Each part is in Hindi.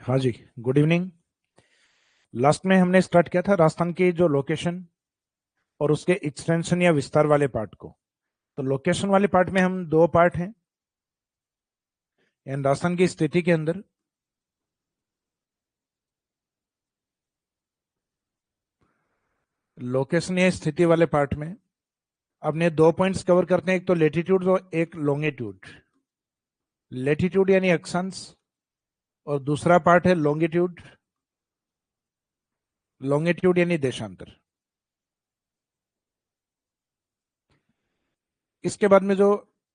हाँ जी, गुड इवनिंग। लास्ट में हमने स्टार्ट किया था राजस्थान की जो लोकेशन और उसके एक्सटेंशन या विस्तार वाले पार्ट को। तो लोकेशन वाले पार्ट में हम दो पार्ट हैं, यानी राजस्थान की स्थिति के अंदर लोकेशन या स्थिति वाले पार्ट में अपने दो पॉइंट्स कवर करते हैं, एक तो लेटीट्यूड और एक लॉन्गिट्यूड। लेटीट्यूड यानी अक्षांश और दूसरा पार्ट है लॉन्गिट्यूड। लॉन्गिट्यूड यानी देशांतर। इसके बाद में जो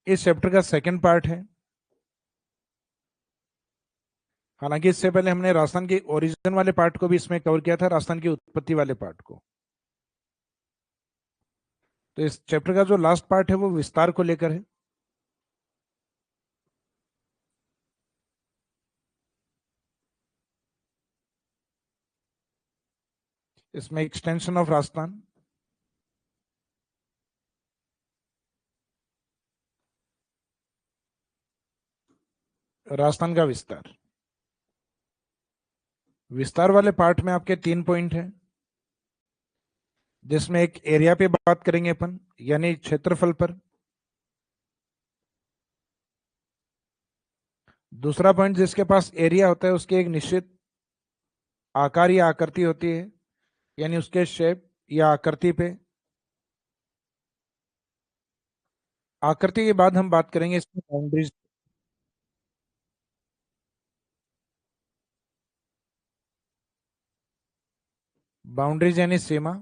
इस चैप्टर का सेकंड पार्ट है, हालांकि इससे पहले हमने राजस्थान की ओरिजिन वाले पार्ट को भी इसमें कवर किया था, राजस्थान की उत्पत्ति वाले पार्ट को। तो इस चैप्टर का जो लास्ट पार्ट है वो विस्तार को लेकर है। इसमें एक्सटेंशन ऑफ राजस्थान, राजस्थान का विस्तार। विस्तार वाले पार्ट में आपके 3 पॉइंट हैं, जिसमें एक एरिया पे बात करेंगे अपन, यानी क्षेत्रफल पर। दूसरा पॉइंट, जिसके पास एरिया होता है उसकी एक निश्चित आकार या आकृति होती है, यानी उसके शेप या आकृति पे। आकृति के बाद हम बात करेंगे इसमें बाउंड्रीज। बाउंड्रीज यानी सीमा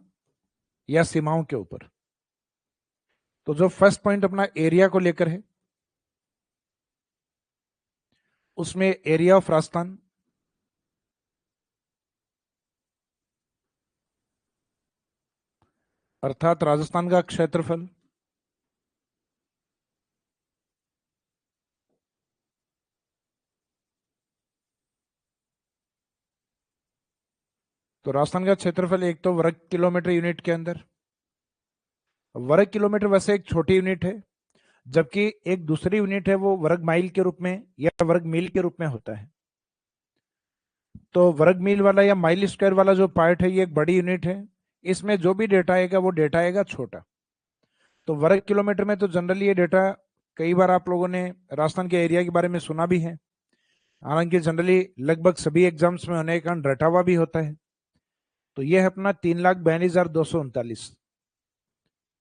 या सीमाओं के ऊपर। तो जो फर्स्ट पॉइंट अपना एरिया को लेकर है, उसमें एरिया ऑफ राजस्थान, अर्थात राजस्थान का क्षेत्रफल, तो राजस्थान का क्षेत्रफल एक तो वर्ग किलोमीटर यूनिट के अंदर। वर्ग किलोमीटर वैसे एक छोटी यूनिट है, जबकि एक दूसरी यूनिट है वो वर्ग माइल के रूप में या वर्ग मील के रूप में होता है। तो वर्ग मील वाला या माइल स्क्वायर वाला जो पार्ट है ये एक बड़ी यूनिट है। इसमें जो भी डेटा आएगा वो डेटा आएगा छोटा। तो वर्ग किलोमीटर में तो जनरली ये डेटा कई बार आप लोगों ने राजस्थान के एरिया के बारे में सुना भी है, हालांकि जनरली लगभग सभी एग्जाम्स में होने के कारण रटा हुआ भी होता है। तो ये है अपना 3,42,239।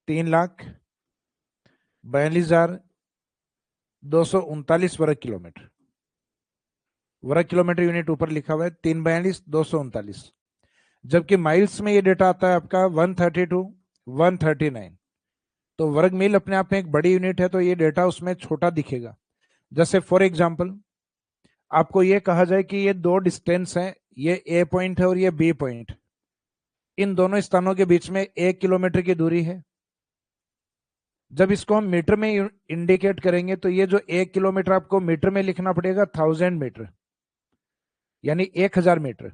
3,42,239 वर्ग किलोमीटर। वर्ग किलोमीटर यूनिट ऊपर लिखा हुआ है 3,42,239। जबकि माइल्स में ये डेटा आता है आपका 132,139। तो वर्ग मील अपने आप में एक बड़ी यूनिट है, तो ये डेटा उसमें छोटा दिखेगा। जैसे फॉर एग्जाम्पल आपको ये कहा जाए कि ये दो डिस्टेंस हैं, ये ए पॉइंट है और ये बी पॉइंट। इन दोनों स्थानों के बीच में 1 किलोमीटर की दूरी है। जब इसको हम मीटर में इंडिकेट करेंगे तो ये जो 1 किलोमीटर आपको मीटर में लिखना पड़ेगा 1000 मीटर, यानी 1000 मीटर।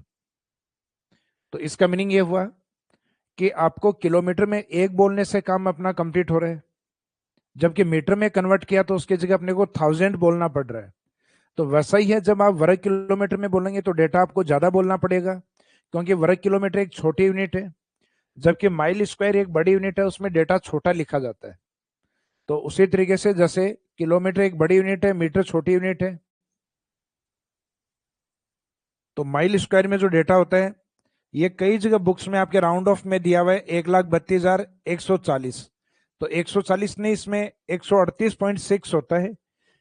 तो इसका मीनिंग ये हुआ कि आपको किलोमीटर में एक बोलने से काम अपना कंप्लीट हो रहा है, जबकि मीटर में कन्वर्ट किया तो उसकी जगह अपने को 1000 बोलना पड़ रहा है। तो वैसा ही है, जब आप वर्ग किलोमीटर में बोलेंगे तो डेटा आपको ज्यादा बोलना पड़ेगा, क्योंकि वर्ग किलोमीटर एक छोटी यूनिट है, जबकि माइल स्क्वायर एक बड़ी यूनिट है, उसमें डेटा छोटा लिखा जाता है। तो उसी तरीके से जैसे किलोमीटर एक बड़ी यूनिट है, मीटर छोटी यूनिट है, तो माइल स्क्वायर में जो डेटा होता है ये कई जगह बुक्स में आपके राउंड ऑफ में दिया हुआ है 1,32,140। तो 140 नहीं, इसमें 138.6 होता है,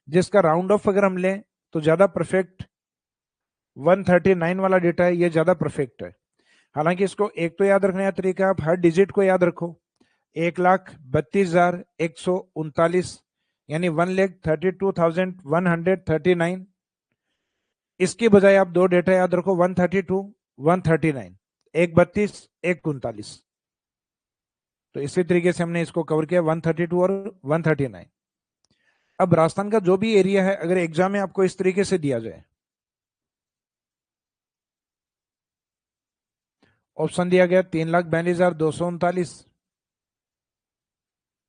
जिसका राउंड ऑफ अगर हम लें तो ज्यादा परफेक्ट 139 वाला डेटा है, ये ज्यादा परफेक्ट है। हालांकि इसको एक तो याद रखने का तरीका, आप हर डिजिट को याद रखो। 1,32,139 यानी 1,32,139। इसके बजाय आप दो डेटा याद रखो, 132, 139, 132, 139। तो इसी तरीके से हमने इसको कवर किया 132 और 139। अब राजस्थान का जो भी एरिया है, अगर एग्जाम में आपको इस तरीके से दिया जाए, ऑप्शन दिया गया 3,42,239,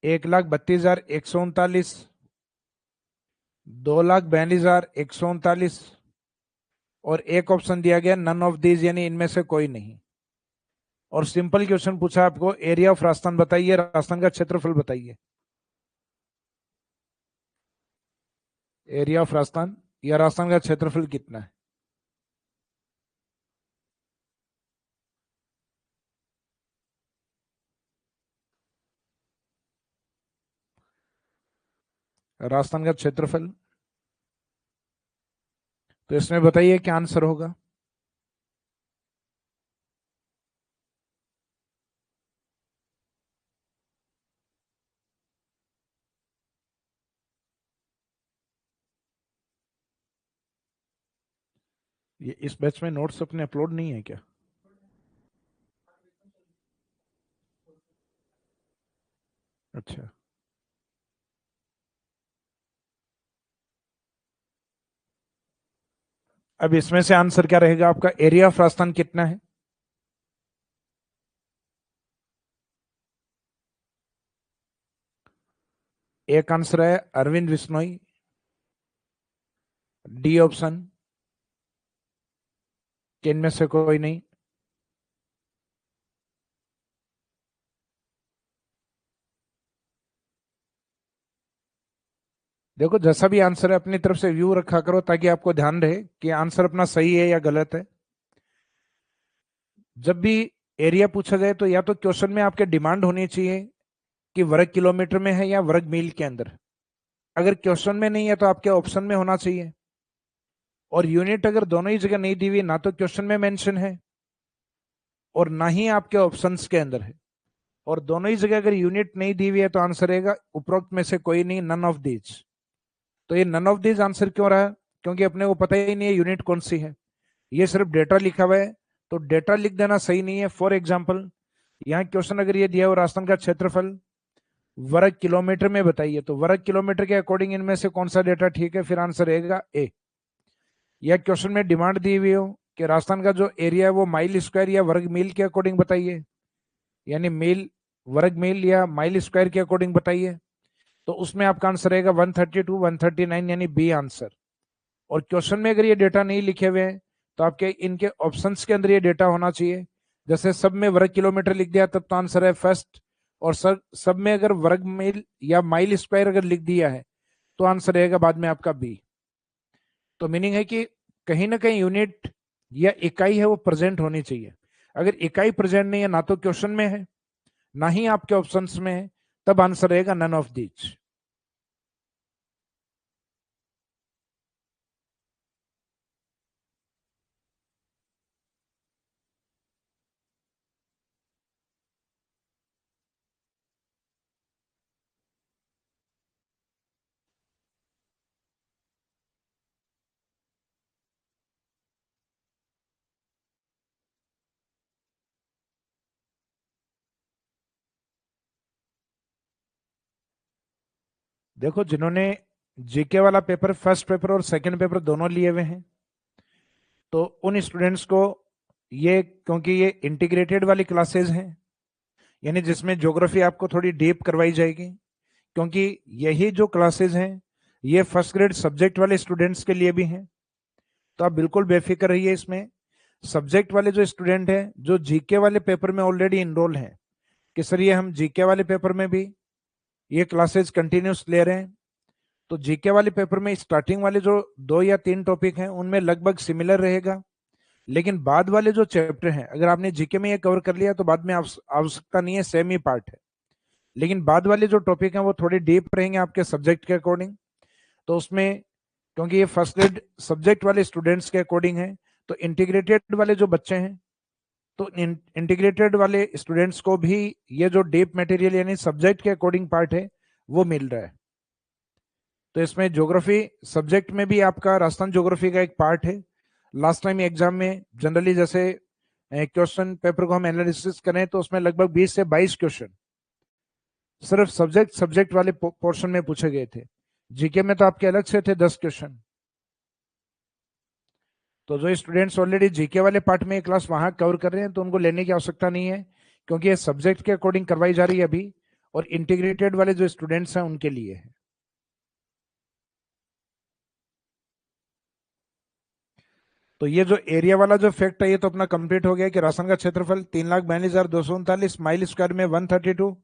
1,32,139, 2,42,139, और एक ऑप्शन दिया गया नन ऑफ दीज, यानी इनमें से कोई नहीं। और सिंपल क्वेश्चन पूछा आपको, एरिया ऑफ राजस्थान बताइए, राजस्थान का क्षेत्रफल बताइए। एरिया ऑफ राजस्थान या राजस्थान का क्षेत्रफल कितना है? राजस्थान का क्षेत्रफल, तो इसमें बताइए क्या आंसर होगा। ये इस बैच में नोट्स अपने अपलोड नहीं है क्या? अच्छा, अब इसमें से आंसर क्या रहेगा आपका, एरिया ऑफ राजस्थान कितना है? एक आंसर है अरविंद बिश्नोई, डी ऑप्शन, कि इनमें से कोई नहीं। देखो, जैसा भी आंसर है अपनी तरफ से व्यू रखा करो ताकि आपको ध्यान रहे कि आंसर अपना सही है या गलत है। जब भी एरिया पूछा जाए तो या तो क्वेश्चन में आपके डिमांड होनी चाहिए कि वर्ग किलोमीटर में है या वर्ग मील के अंदर। अगर क्वेश्चन में नहीं है तो आपके ऑप्शन में होना चाहिए। और यूनिट अगर दोनों ही जगह नहीं दी हुई, ना तो क्वेश्चन में मेंशन है और ना ही आपके ऑप्शंस के अंदर है, और दोनों ही जगह अगर यूनिट नहीं दी हुई है तो आंसर रहेगा उपरोक्त में से कोई नहीं, नन ऑफ दीज। तो ये नन ऑफ दीज आंसर क्यों रहा? क्योंकि अपने को पता ही नहीं है यूनिट कौन सी है, ये सिर्फ डेटा लिखा हुआ है। तो डेटा लिख देना सही नहीं है। फॉर एग्जाम्पल, यहाँ क्वेश्चन अगर ये दिया हो राजस्थान का क्षेत्रफल वर्ग किलोमीटर में बताइए, तो वर्ग किलोमीटर के अकॉर्डिंग इनमें से कौन सा डेटा ठीक है, फिर आंसर रहेगा ए। या क्वेश्चन में डिमांड दी हुई हो कि राजस्थान का जो एरिया है वो माइल स्क्वायर या वर्ग मील के अकॉर्डिंग बताइए, यानी मील, वर्ग मील या माइल स्क्वायर के अकॉर्डिंग बताइए, तो उसमें आपका आंसर रहेगा 132, 139, यानी बी आंसर। और क्वेश्चन में अगर ये डेटा नहीं लिखे हुए हैं तो आपके इनके ऑप्शंस के अंदर ये डेटा होना चाहिए। जैसे सब में वर्ग किलोमीटर लिख दिया तब तो आंसर है फर्स्ट, और सब में अगर वर्ग मील या माइल स्क्वायर अगर लिख दिया है तो आंसर रहेगा बाद में आपका बी। तो मीनिंग है कि कहीं ना कहीं यूनिट या इकाई है वो प्रेजेंट होनी चाहिए। अगर इकाई प्रेजेंट नहीं है, ना तो क्वेश्चन में है ना ही आपके ऑप्शंस में है, तब आंसर रहेगा नन ऑफ दीज। देखो, जिन्होंने जीके वाला पेपर, फर्स्ट पेपर और सेकंड पेपर दोनों लिए हुए हैं, तो उन स्टूडेंट्स को ये, क्योंकि ये इंटीग्रेटेड वाली क्लासेस हैं, यानी जिसमें ज्योग्राफी आपको थोड़ी डीप करवाई जाएगी, क्योंकि यही जो क्लासेस हैं ये फर्स्ट ग्रेड सब्जेक्ट वाले स्टूडेंट्स के लिए भी हैं। तो आप बिल्कुल बेफिक्र रहिए इसमें। सब्जेक्ट वाले जो स्टूडेंट हैं जो जीके वाले पेपर में ऑलरेडी इनरोल हैं कि सर ये हम जीके वाले पेपर में भी ये क्लासेस कंटिन्यूस ले रहे हैं, तो जीके वाले पेपर में स्टार्टिंग वाले जो 2 या 3 टॉपिक हैं उनमें लगभग सिमिलर रहेगा, लेकिन बाद वाले जो चैप्टर हैं अगर आपने जीके में ये कवर कर लिया तो बाद में आवश्यकता नहीं है, सेम ही पार्ट है। लेकिन बाद वाले जो टॉपिक हैं वो थोड़े डीप रहेंगे आपके सब्जेक्ट के अकॉर्डिंग। तो उसमें, क्योंकि ये फर्स्ट ग्रेड सब्जेक्ट वाले स्टूडेंट्स के अकॉर्डिंग है, तो इंटीग्रेटेड वाले जो बच्चे हैं, तो इंटीग्रेटेड वाले स्टूडेंट्स को भी ये जो डीप मटेरियल यानी सब्जेक्ट के अकॉर्डिंग पार्ट है वो मिल रहा है। तो इसमें ज्योग्राफी सब्जेक्ट में भी आपका राजस्थान ज्योग्राफी का एक पार्ट है। लास्ट टाइम एग्जाम में जनरली जैसे क्वेश्चन पेपर को हम एनालिसिस करें तो उसमें लगभग 20 से 22 क्वेश्चन सिर्फ सब्जेक्ट सब्जेक्ट वाले पोर्शन में पूछे गए थे। जीके में तो आपके अलग से थे 10 क्वेश्चन। तो जो स्टूडेंट्स ऑलरेडी जीके वाले पार्ट में क्लास वहां कवर कर रहे हैं तो उनको लेने की आवश्यकता नहीं है, क्योंकि ये सब्जेक्ट के अकॉर्डिंग करवाई जा रही है अभी, और इंटीग्रेटेड वाले जो स्टूडेंट्स हैं उनके लिए है। तो ये जो एरिया वाला जो फैक्ट है ये तो अपना कंप्लीट हो गया कि राजस्थान का क्षेत्रफल 3,42,239, माइल स्क्वायर में 132,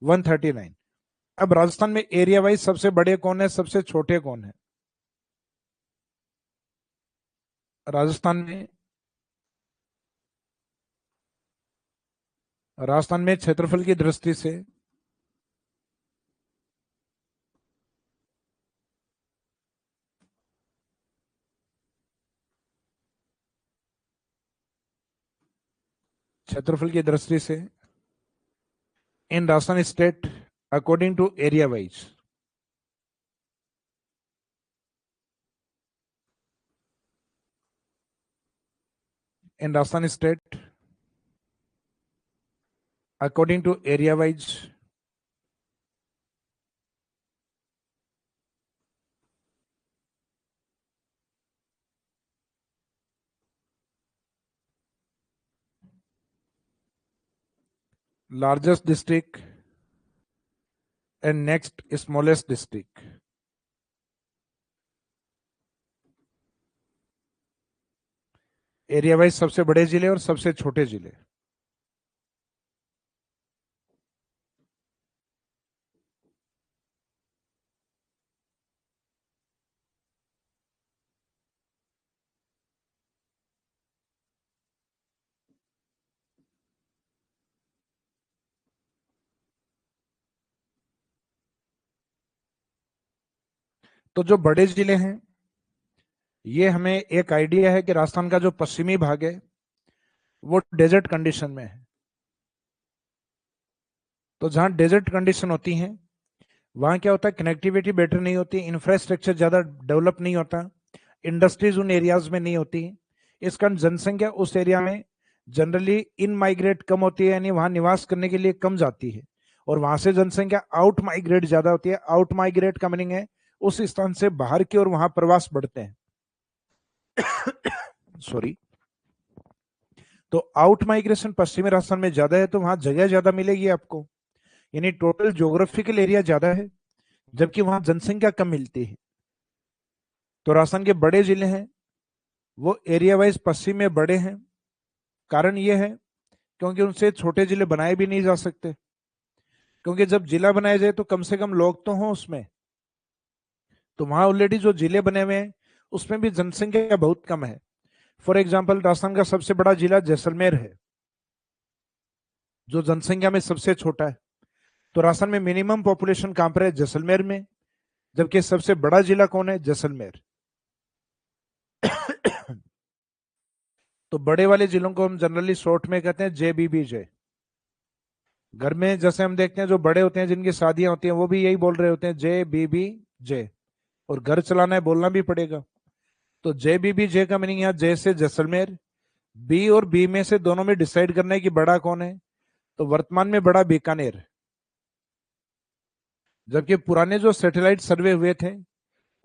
139। अब राजस्थान में एरिया वाइज सबसे बड़े कौन है, सबसे छोटे कौन है? राजस्थान में क्षेत्रफल की दृष्टि से in Rajasthan state according to area wise, in Rajasthan state according to area wise largest district and next smallest district. Area wise सबसे बड़े जिले और सबसे छोटे जिले। तो जो बड़े जिले हैं ये हमें एक आइडिया है कि राजस्थान का जो पश्चिमी भाग है वो डेजर्ट कंडीशन में है। तो जहां डेजर्ट कंडीशन होती है वहां क्या होता है, कनेक्टिविटी बेटर नहीं होती, इंफ्रास्ट्रक्चर ज्यादा डेवलप नहीं होता, इंडस्ट्रीज उन एरियाज में नहीं होती। इस कारण जनसंख्या उस एरिया में जनरली इन माइग्रेट कम होती है, यानी वहां निवास करने के लिए कम जाती है, और वहां से जनसंख्या आउट माइग्रेट ज्यादा होती है। आउट माइग्रेट का मीनिंग है उस स्थान से बाहर की ओर वहां प्रवास बढ़ते हैं। सॉरी। तो आउट माइग्रेशन पश्चिमी राजस्थान में ज्यादा है, तो वहां जगह ज्यादा मिलेगी आपको, यानी टोटल ज्योग्राफिकल एरिया ज्यादा है, जबकि वहां जनसंख्या कम मिलती है। तो राजस्थान के बड़े जिले हैं वो एरिया वाइज पश्चिम में बड़े हैं। कारण ये है क्योंकि उनसे छोटे जिले बनाए भी नहीं जा सकते, क्योंकि जब जिला बनाया जाए तो कम से कम लोग तो हों उसमें। तो वहां ऑलरेडी जो जिले बने हुए हैं उसमें भी जनसंख्या बहुत कम है। फॉर एग्जाम्पल राजस्थान का सबसे बड़ा जिला जैसलमेर है जो जनसंख्या में सबसे छोटा है। तो राजस्थान में मिनिमम पॉपुलेशन कहां पर है, जैसलमेर में, जबकि सबसे बड़ा जिला कौन है, जैसलमेर। तो बड़े वाले जिलों को हम जनरली शॉर्ट में कहते हैं JBBJ। घर में जैसे हम देखते हैं जो बड़े होते हैं जिनकी शादियां होती हैं वो भी यही बोल रहे होते हैं JBBJ, और घर चलाना है बोलना भी पड़ेगा। तो JBBJ का मीनिंग यहाँ जे से जैसलमेर, बी और बी में से दोनों में डिसाइड करना है कि बड़ा कौन है। तो वर्तमान में बड़ा बीकानेर, जबकि पुराने जो सैटेलाइट सर्वे हुए थे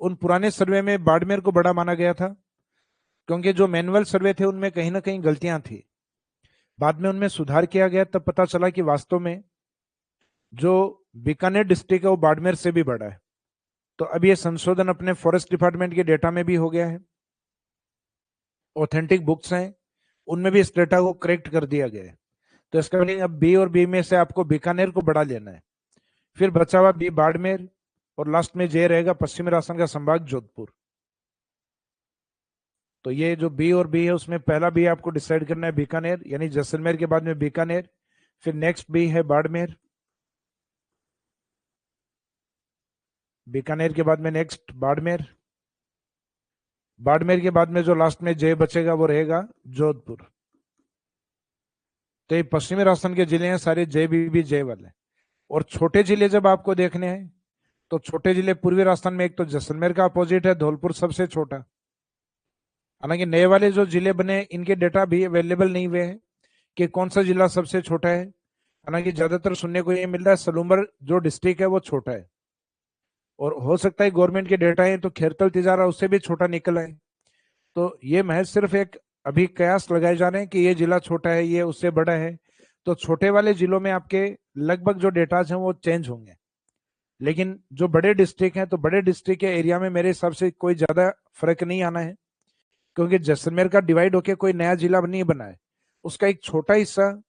उन पुराने सर्वे में बाड़मेर को बड़ा माना गया था, क्योंकि जो मैनुअल सर्वे थे उनमें कहीं ना कहीं गलतियां थी। बाद में उनमें सुधार किया गया, तब पता चला कि वास्तव में जो बीकानेर डिस्ट्रिक्ट है वो बाड़मेर से भी बड़ा है। तो अब ये संशोधन अपने फॉरेस्ट डिपार्टमेंट के डेटा में भी हो गया है, ऑथेंटिक बुक्स हैं उनमें भी इस डेटा को करेक्ट कर दिया गया है। तो इसका मीनिंग अब बी और बी में से आपको बीकानेर को बड़ा लेना है, फिर बचा हुआ बी बाड़मेर, और लास्ट में जे रहेगा पश्चिमी राजस्थान का संभाग जोधपुर। तो ये जो बी और बी है उसमें पहला बी आपको डिसाइड करना है बीकानेर, यानी जैसलमेर के बाद में बीकानेर, फिर नेक्स्ट बी है बाड़मेर, बीकानेर के बाद में नेक्स्ट बाड़मेर, बाड़मेर के बाद में जो लास्ट में जे बचेगा वो रहेगा जोधपुर। तो ये पश्चिमी राजस्थान के जिले हैं सारे JBBJ वाले। और छोटे जिले जब आपको देखने हैं तो छोटे जिले पूर्वी राजस्थान में एक तो जैसलमेर का अपोजिट है धौलपुर सबसे छोटा। हालांकि नए वाले जो जिले बने इनके डेटा भी अवेलेबल नहीं हुए हैं कि कौन सा जिला सबसे छोटा है। हालांकि ज्यादातर सुनने को ये मिल रहा है सलूम्बर जो डिस्ट्रिक्ट है वो छोटा है, और हो सकता है गवर्नमेंट के डेटा है तो खेरतल तिजारा उससे भी छोटा निकल आए। तो ये महज सिर्फ एक अभी कयास लगाए जा रहे हैं कि ये जिला छोटा है ये उससे बड़ा है। तो छोटे वाले जिलों में आपके लगभग जो डेटाज हैं वो चेंज होंगे, लेकिन जो बड़े डिस्ट्रिक्ट हैं तो बड़े डिस्ट्रिक्ट के एरिया में मेरे हिसाब से कोई ज्यादा फर्क नहीं आना है, क्योंकि जैसलमेर का डिवाइड होके कोई नया जिला नहीं बना है, उसका एक छोटा हिस्सा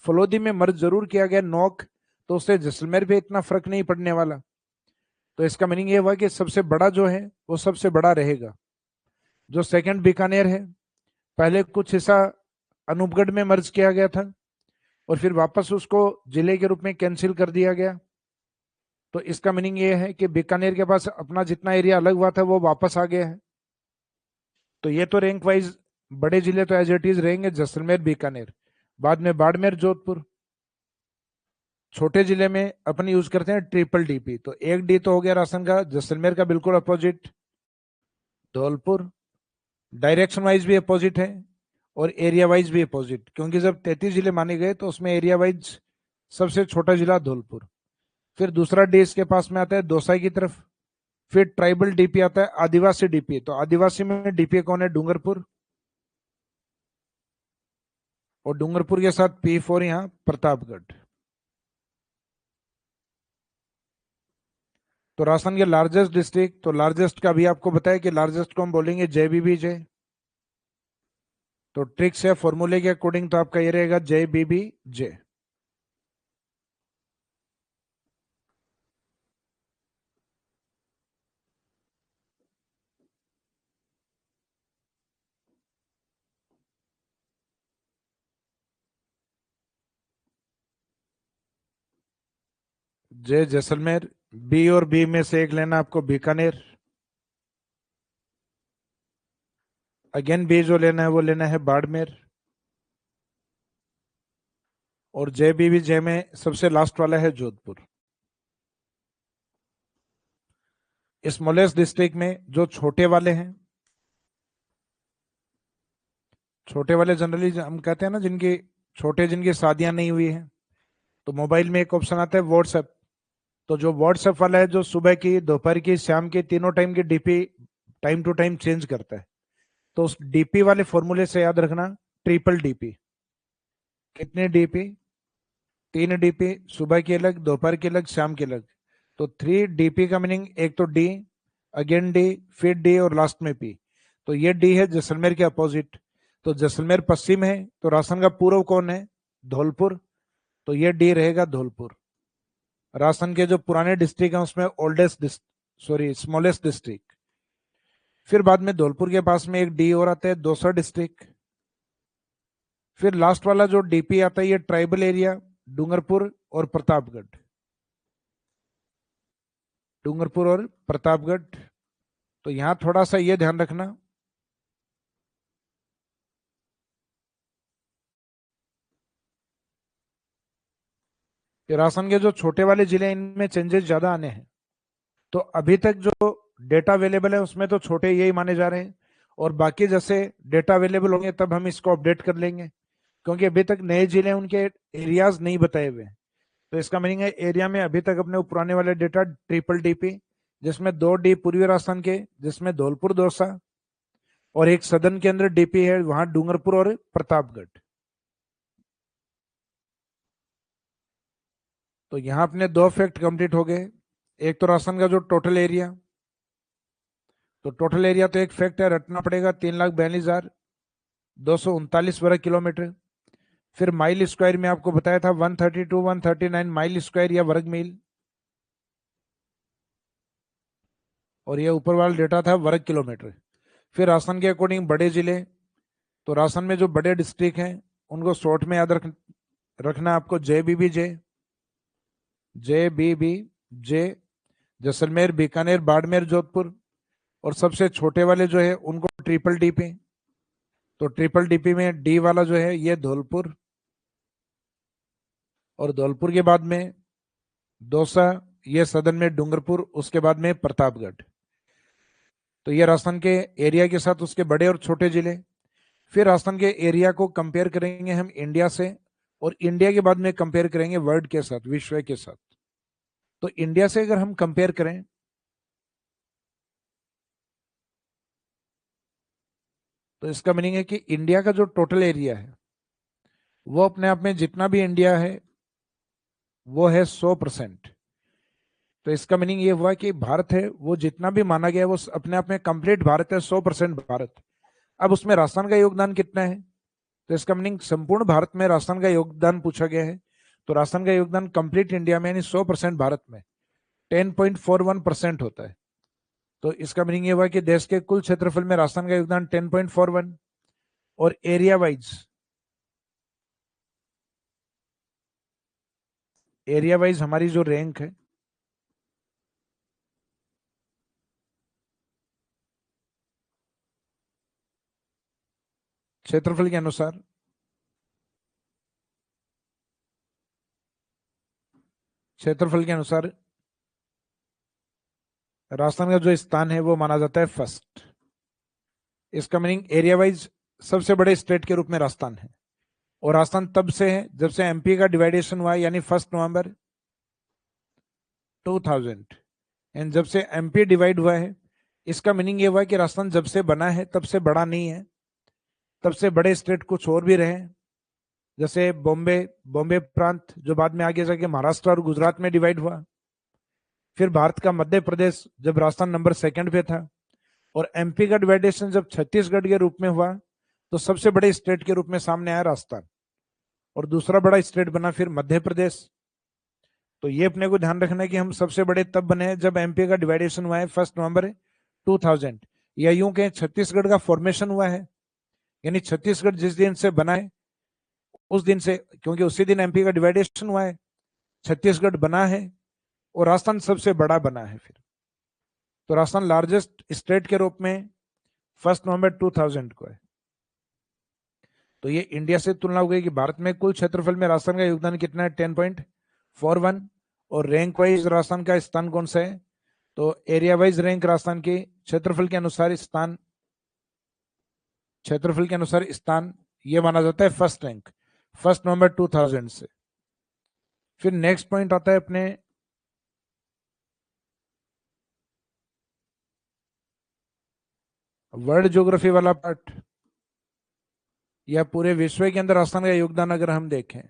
फलोदी में मर्ज जरूर किया गया, नोक, तो उससे जैसलमेर पे इतना फर्क नहीं पड़ने वाला। तो इसका मीनिंग ये हुआ कि सबसे बड़ा जो है वो सबसे बड़ा रहेगा। जो सेकंड बीकानेर है, पहले कुछ हिस्सा अनूपगढ़ में मर्ज किया गया था और फिर वापस उसको जिले के रूप में कैंसिल कर दिया गया। तो इसका मीनिंग ये है कि बीकानेर के पास अपना जितना एरिया अलग हुआ था वो वापस आ गया है। तो ये तो रैंक वाइज बड़े जिले तो एज इट इज रहेंगे, जैसलमेर बीकानेर, बाद में बाड़मेर जोधपुर। छोटे जिले में अपन यूज करते हैं ट्रिपल डीपी, तो एक डी तो हो गया राशन का, जैसलमेर का बिल्कुल अपोजिट धौलपुर, डायरेक्शन वाइज भी अपोजिट है और एरिया वाइज भी अपोजिट, क्योंकि जब 33 जिले माने गए तो उसमें एरिया वाइज सबसे छोटा जिला धौलपुर। फिर दूसरा डी इसके पास में आता है दौसा की तरफ। फिर ट्राइबल डीपी आता है आदिवासी डीपी, तो आदिवासी में डीपी कौन है, डूंगरपुर, और डूंगरपुर के साथ P4 यहां प्रतापगढ़। तो राजस्थान के लार्जेस्ट डिस्ट्रिक्ट, तो लार्जेस्ट का भी आपको बताया कि लार्जेस्ट को हम बोलेंगे JBBJ। तो ट्रिक्स है फॉर्मूले के अकॉर्डिंग, तो आपका ये रहेगा JBBJ। जे जैसलमेर, बी और बी में से एक लेना आपको बीकानेर। अगेन बी जो लेना है वो लेना है बाड़मेर। और JBBJ में सबसे लास्ट वाला है जोधपुर। स्मॉलेस्ट डिस्ट्रिक्ट में जो छोटे वाले हैं, छोटे वाले जनरली हम कहते हैं ना जिनकी छोटे, जिनकी शादियां नहीं हुई हैं, तो मोबाइल में एक ऑप्शन आता है व्हाट्सएप। तो जो व्हाट्सएप वाला है, जो सुबह की, दोपहर की, शाम की, तीनों टाइम की DP time to time change करता है, तो उस डीपी वाले फॉर्मूले से याद रखना ट्रिपल डीपी। कितने डीपी, 3 डीपी, सुबह की अलग, दोपहर की अलग, शाम की अलग। तो 3 डीपी का मीनिंग एक तो डी, अगेन डी, फिर डी और लास्ट में पी। तो ये डी है जैसलमेर के अपोजिट। तो जैसलमेर पश्चिम है, तो राजस्थान का पूर्व कौन है, धौलपुर, तो ये डी रहेगा धौलपुर। राजस्थान के जो पुराने डिस्ट्रिक्ट हैं उसमें ओल्डेस्ट, सॉरी स्मॉलेस्ट डिस्ट्रिक्ट। फिर बाद में धौलपुर के पास में एक डी और आता है दौसा डिस्ट्रिक्ट। फिर लास्ट वाला जो डीपी आता है ये ट्राइबल एरिया, डूंगरपुर और प्रतापगढ़, डूंगरपुर और प्रतापगढ़। तो यहां थोड़ा सा ये ध्यान रखना, कि राजस्थान के जो छोटे वाले जिले इनमें चेंजेस ज्यादा आने हैं। तो अभी तक जो डेटा अवेलेबल है उसमें तो छोटे यही माने जा रहे हैं, और बाकी जैसे डेटा अवेलेबल होंगे तब हम इसको अपडेट कर लेंगे, क्योंकि अभी तक नए जिले उनके एरियाज नहीं बताए हुए हैं। तो इसका मीनिंग है एरिया में अभी तक अपने पुराने वाले डेटा ट्रिपल डीपी, जिसमें 2 डी पूर्वी राजस्थान के, जिसमें धौलपुर दौसा, और एक सदन के अंदर डीपी है वहां डूंगरपुर और प्रतापगढ़। तो यहां अपने 2 फैक्ट कंप्लीट हो गए। एक तो राजस्थान का जो टोटल एरिया, तो टोटल एरिया तो एक फैक्ट है, रटना पड़ेगा, 3,42,239 वर्ग किलोमीटर। फिर माइल स्क्वायर में आपको बताया था 132 139 माइल स्क्वायर या वर्ग मील, और ये ऊपर वाला डेटा था वर्ग किलोमीटर। फिर राजस्थान के अकॉर्डिंग बड़े जिले, तो राजस्थान में जो बड़े डिस्ट्रिक्ट हैं उनको शॉर्ट में याद रखना आपको JBBJ, JBBJ, जैसलमेर, बीकानेर, बाड़मेर, जोधपुर। और सबसे छोटे वाले जो है उनको ट्रिपल डीपी। तो ट्रिपल डीपी में डी वाला जो है ये धौलपुर, और धौलपुर के बाद में दौसा, ये सदन में डूंगरपुर, उसके बाद में प्रतापगढ़। तो ये राजस्थान के एरिया के साथ उसके बड़े और छोटे जिले। फिर राजस्थान के एरिया को कंपेयर करेंगे हम इंडिया से, और इंडिया के बाद में कंपेयर करेंगे वर्ल्ड के साथ, विश्व के साथ। तो इंडिया से अगर हम कंपेयर करें, तो इसका मीनिंग है कि इंडिया का जो टोटल एरिया है वो अपने आप में जितना भी इंडिया है वो है 100%। तो इसका मीनिंग ये हुआ कि भारत है वो जितना भी माना गया है वो अपने आप में कंप्लीट भारत है, 100% भारत। अब उसमें राजस्थान का योगदान कितना है, तो इसका मीनिंग संपूर्ण भारत में राजस्थान का योगदान पूछा गया है। तो राजस्थान का योगदान कंप्लीट इंडिया में यानी 100% भारत में 10.41% होता है। तो इसका मीनिंग ये हुआ कि देश के कुल क्षेत्रफल में राजस्थान का योगदान 10.41। और एरिया वाइज हमारी जो रैंक है, क्षेत्रफल के अनुसार, राजस्थान का जो स्थान है वो माना जाता है फर्स्ट। इसका मीनिंग एरिया वाइज सबसे बड़े स्टेट के रूप में राजस्थान है। और राजस्थान तब से है जब से एमपी का डिवाइडेशन हुआ, यानी 1 नवंबर 2000। एंड जब से एमपी डिवाइड हुआ है, इसका मीनिंग ये हुआ कि राजस्थान जब से बना है तब से बड़ा नहीं है। तब से बड़े स्टेट कुछ और भी रहे, जैसे बॉम्बे प्रांत जो बाद में आगे जाके महाराष्ट्र और गुजरात में डिवाइड हुआ। फिर भारत का मध्य प्रदेश जब राजस्थान नंबर 2 पे था। और एमपी का डिवाइडेशन जब छत्तीसगढ़ के रूप में हुआ तो सबसे बड़े स्टेट के रूप में सामने आया राजस्थान, और दूसरा बड़ा स्टेट बना फिर मध्य प्रदेश। तो ये अपने को ध्यान रखना है कि हम सबसे बड़े तब बने जब एमपी का डिवाइडेशन हुआ है 1 नवंबर 2000, या यूं कहें छत्तीसगढ़ का फॉर्मेशन हुआ है। यानी छत्तीसगढ़ जिस दिन से बना है उस दिन से, क्योंकि उसी दिन एमपी का डिवाइडेशन हुआ है, छत्तीसगढ़ बना है और राजस्थान सबसे बड़ा बना है फिर। तो राजस्थान लार्जेस्ट स्टेट के रूप में 1 नवंबर 2000 को है। तो ये इंडिया से तुलना हो गई कि भारत में कुल क्षेत्रफल में राजस्थान का योगदान कितना है, 10.41। और रैंक वाइज राजस्थान का स्थान कौन सा है, तो एरिया वाइज रैंक राजस्थान के क्षेत्रफल के अनुसार स्थान ये माना जाता है फर्स्ट रैंक 1 नवंबर 2000 से। फिर नेक्स्ट पॉइंट आता है अपने वर्ल्ड ज्योग्राफी वाला पार्ट, या पूरे विश्व के अंदर राजस्थान का योगदान अगर हम देखें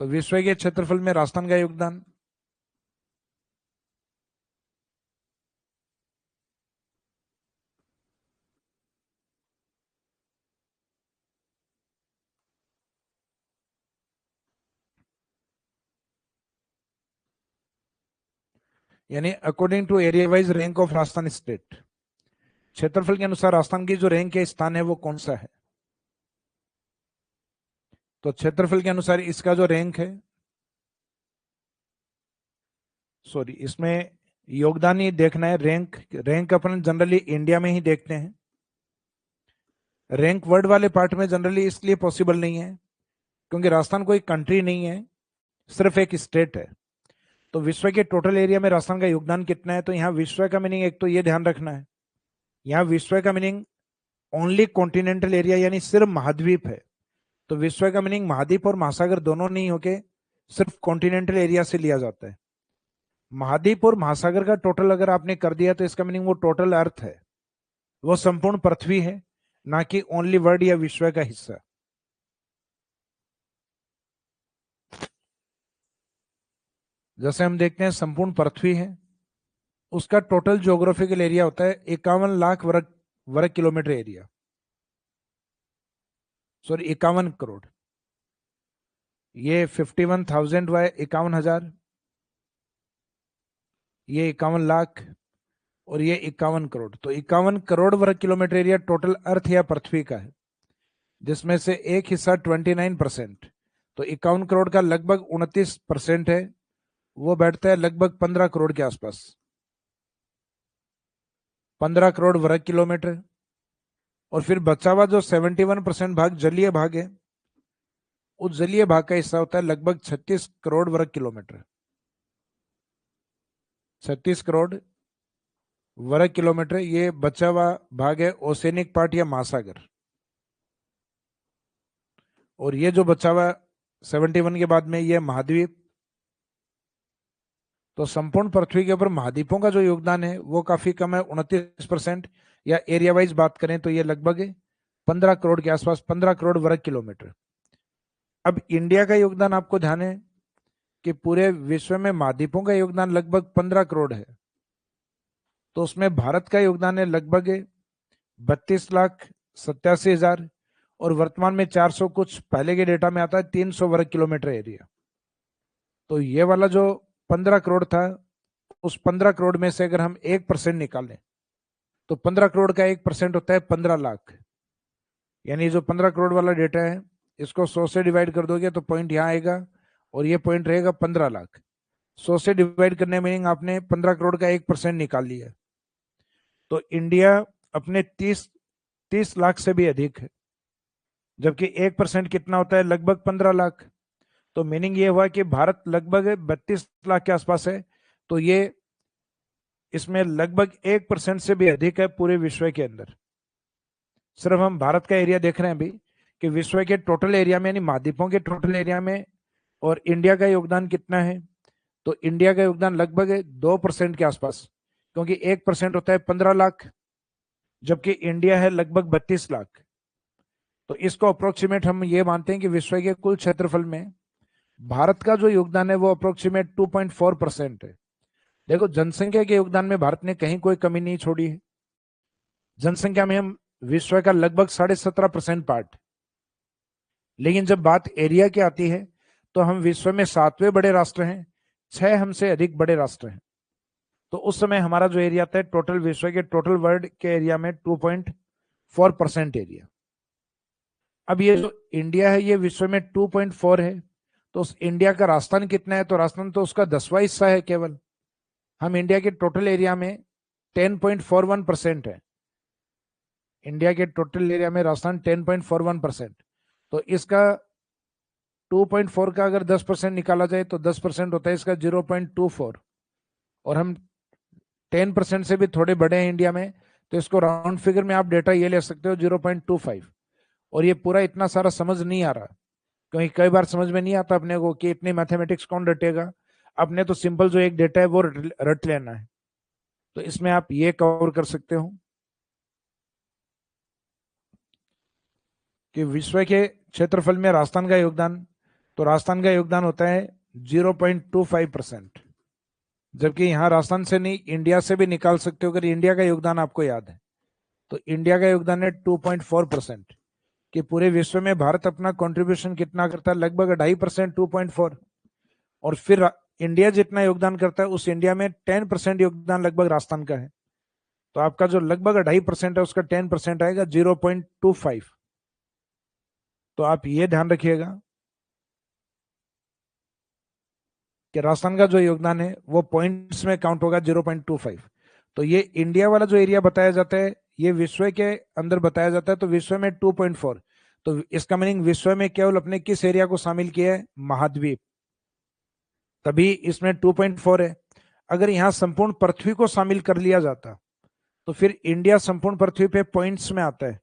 तो विश्व के क्षेत्रफल में राजस्थान का योगदान यानी according to area wise rank of Rajasthan state, क्षेत्रफल के अनुसार राजस्थान की जो रैंक है स्थान है वो कौन सा है। तो क्षेत्रफल के अनुसार इसका जो रैंक है, सॉरी इसमें योगदान ही देखना है। रैंक अपन जनरली इंडिया में ही देखते हैं। रैंक वर्ल्ड वाले पार्ट में जनरली इसलिए पॉसिबल नहीं है क्योंकि राजस्थान कोई कंट्री नहीं है, सिर्फ एक स्टेट है। तो विश्व के टोटल एरिया में राजस्थान का योगदान कितना है, तो यहाँ विश्व का मीनिंग एक तो ये ध्यान रखना है, यहाँ विश्व का मीनिंग ओनली कॉन्टिनेंटल एरिया यानी सिर्फ महाद्वीप है। तो विश्व का मीनिंग महाद्वीप और महासागर दोनों नहीं होके सिर्फ कॉन्टिनेंटल एरिया से लिया जाता है। महाद्वीप और महासागर का टोटल अगर आपने कर दिया तो इसका मीनिंग वो टोटल अर्थ है, वो संपूर्ण पृथ्वी है, ना कि ओनली वर्ल्ड या विश्व का हिस्सा। जैसे हम देखते हैं संपूर्ण पृथ्वी है, उसका टोटल ज्योग्राफिकल एरिया होता है 51 लाख वर्ग किलोमीटर एरिया, सॉरी 51 करोड़। ये 51,000 हुआ है, 51,000, ये 51 लाख और ये 51 करोड़। तो 51 करोड़ वर्ग किलोमीटर एरिया टोटल अर्थ या पृथ्वी का है, जिसमें से एक हिस्सा 29%, तो 51 करोड़ का लगभग 29% है, वो बैठता है लगभग 15 करोड़ के आसपास, 15 करोड़ वर्ग किलोमीटर। और फिर बचा हुआ जो 71% भाग जलीय भाग है, उस जलीय भाग का हिस्सा होता है लगभग 36 करोड़ वर्ग किलोमीटर, 36 करोड़ वर्ग किलोमीटर। ये बचा हुआ भाग है ओसेनिक पार्ट या महासागर। और ये जो बचा हुआ 71 के बाद में ये महाद्वीप। तो संपूर्ण पृथ्वी के ऊपर महाद्वीपों का जो योगदान है वो काफी कम है, 29%, या एरिया वाइज बात करें तो ये लगभग 15 करोड़ के आसपास, 15 करोड़ वर्ग किलोमीटर। अब इंडिया का योगदान आपको ध्यान है कि पूरे विश्व में महाद्वीपों का योगदान लगभग 15 करोड़ है, तो उसमें भारत का योगदान है लगभग 32,87,000 और वर्तमान में 400, कुछ पहले के डेटा में आता है 300 वर्ग किलोमीटर एरिया। तो ये वाला जो 15 करोड़ था, उस 15 करोड़ में से अगर हम 1% निकालें तो 15 करोड़ का 1% होता है 15 लाख। यानी जो 15 करोड़ वाला डेटा है, इसको 100 से डिवाइड कर दोगे तो पॉइंट यहाँ आएगा और ये पॉइंट रहेगा 15 लाख। 100 से डिवाइड करने मीनिंग आपने 15 करोड़ का 1% निकाल लिया। तो इंडिया अपने 30 लाख से भी अधिक है, जबकि 1% कितना होता है, लगभग 15 लाख। तो मीनिंग ये हुआ कि भारत लगभग 32 लाख के आसपास है। तो ये इसमें लगभग 1% से भी अधिक है पूरे विश्व के अंदर। सिर्फ हम भारत का एरिया देख रहे हैं अभी कि विश्व के टोटल एरिया में, यानी महाद्वीपों के टोटल एरिया में, और इंडिया का योगदान कितना है। तो इंडिया का योगदान लगभग 2% के आसपास, क्योंकि 1% होता है 15 लाख, जबकि इंडिया है लगभग 32 लाख। तो इसको अप्रोक्सीमेट हम ये मानते हैं कि विश्व के कुल क्षेत्रफल में भारत का जो योगदान है वो अप्रोक्सीमेट 2.4% है। देखो, जनसंख्या के योगदान में भारत ने कहीं कोई कमी नहीं छोड़ी है। जनसंख्या में हम विश्व का लगभग 17.5% पार्ट। लेकिन जब बात एरिया की आती है तो हम विश्व में 7वें बड़े राष्ट्र हैं, 6 हमसे अधिक बड़े राष्ट्र हैं। तो उस समय हमारा जो एरिया था टोटल विश्व के टोटल वर्ल्ड के एरिया में 2.4% एरिया। अब ये जो इंडिया है ये विश्व में 2.4 है, तो उस इंडिया का राजस्थान कितना है, तो राजस्थान तो उसका 10वां हिस्सा है केवल। हम इंडिया के टोटल एरिया में 10.41% है। इंडिया के टोटल एरिया में राजस्थान 10.41%। तो इसका 2.4 का अगर 10% निकाला जाए तो 10% होता है इसका 0.24। और हम 10% से भी थोड़े बड़े हैं इंडिया में, तो इसको राउंड फिगर में आप डेटा ये ले सकते हो 0.25। और ये पूरा इतना सारा समझ नहीं आ रहा, क्योंकि कई बार समझ में नहीं आता अपने को कि इतनी मैथमेटिक्स कौन रटेगा। अपने तो सिंपल जो एक डेटा है वो रट लेना है। तो इसमें आप ये कवर कर सकते हो कि विश्व के क्षेत्रफल में राजस्थान का योगदान, तो राजस्थान का योगदान होता है 0.25%। जबकि यहां राजस्थान से नहीं, इंडिया से भी निकाल सकते हो अगर इंडिया का योगदान आपको याद है। तो इंडिया का योगदान है 2.4%। कि पूरे विश्व में भारत अपना कंट्रीब्यूशन कितना करता है, लगभग 2.5%, 2.4। और फिर इंडिया जितना योगदान करता है उस इंडिया में 10% योगदान लगभग राजस्थान का है। तो आपका जो लगभग 2.5% है उसका 10% आएगा 0.25। तो आप ये ध्यान रखिएगा कि राजस्थान का जो योगदान है वो पॉइंट्स में काउंट होगा 0.25। तो ये इंडिया वाला जो एरिया बताया जाता है ये विश्व के अंदर बताया जाता है, तो विश्व में 2.4। तो इसका मीनिंग विश्व में केवल अपने किस एरिया को शामिल किया है, महाद्वीप, तभी इसमें 2.4 है। अगर यहां संपूर्ण पृथ्वी को शामिल कर लिया जाता तो फिर इंडिया संपूर्ण पृथ्वी पे पॉइंट्स में आता है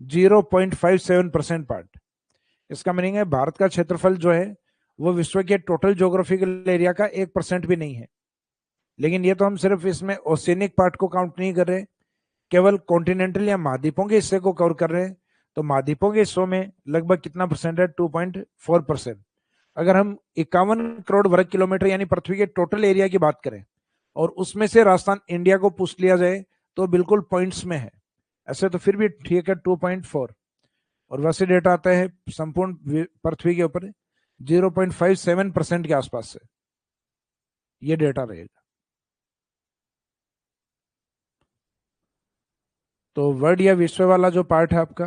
0.57% पार्ट। इसका मीनिंग है भारत का क्षेत्रफल जो है वो विश्व के टोटल ज्योग्राफिकल एरिया का 1% भी नहीं है। लेकिन ये तो हम सिर्फ इसमें ओशियनिक पार्ट को काउंट नहीं कर रहे, केवल कॉन्टिनेंटल या महाद्वीपों के हिस्से को कवर कर रहे हैं। तो महाद्वीपों के हिस्सों में लगभग कितना परसेंट है, 2.4%। अगर हम 51 करोड़ वर्ग किलोमीटर यानी पृथ्वी के टोटल एरिया की बात करें और उसमें से राजस्थान इंडिया को पूछ लिया जाए तो बिल्कुल पॉइंट्स में है। ऐसे तो फिर भी ठीक है 2.4। और वैसे डेटा आता है संपूर्ण पृथ्वी के ऊपर 0.57% के आसपास से ये डेटा रहेगा। तो वर्ल्ड या विश्व वाला जो पार्ट है आपका,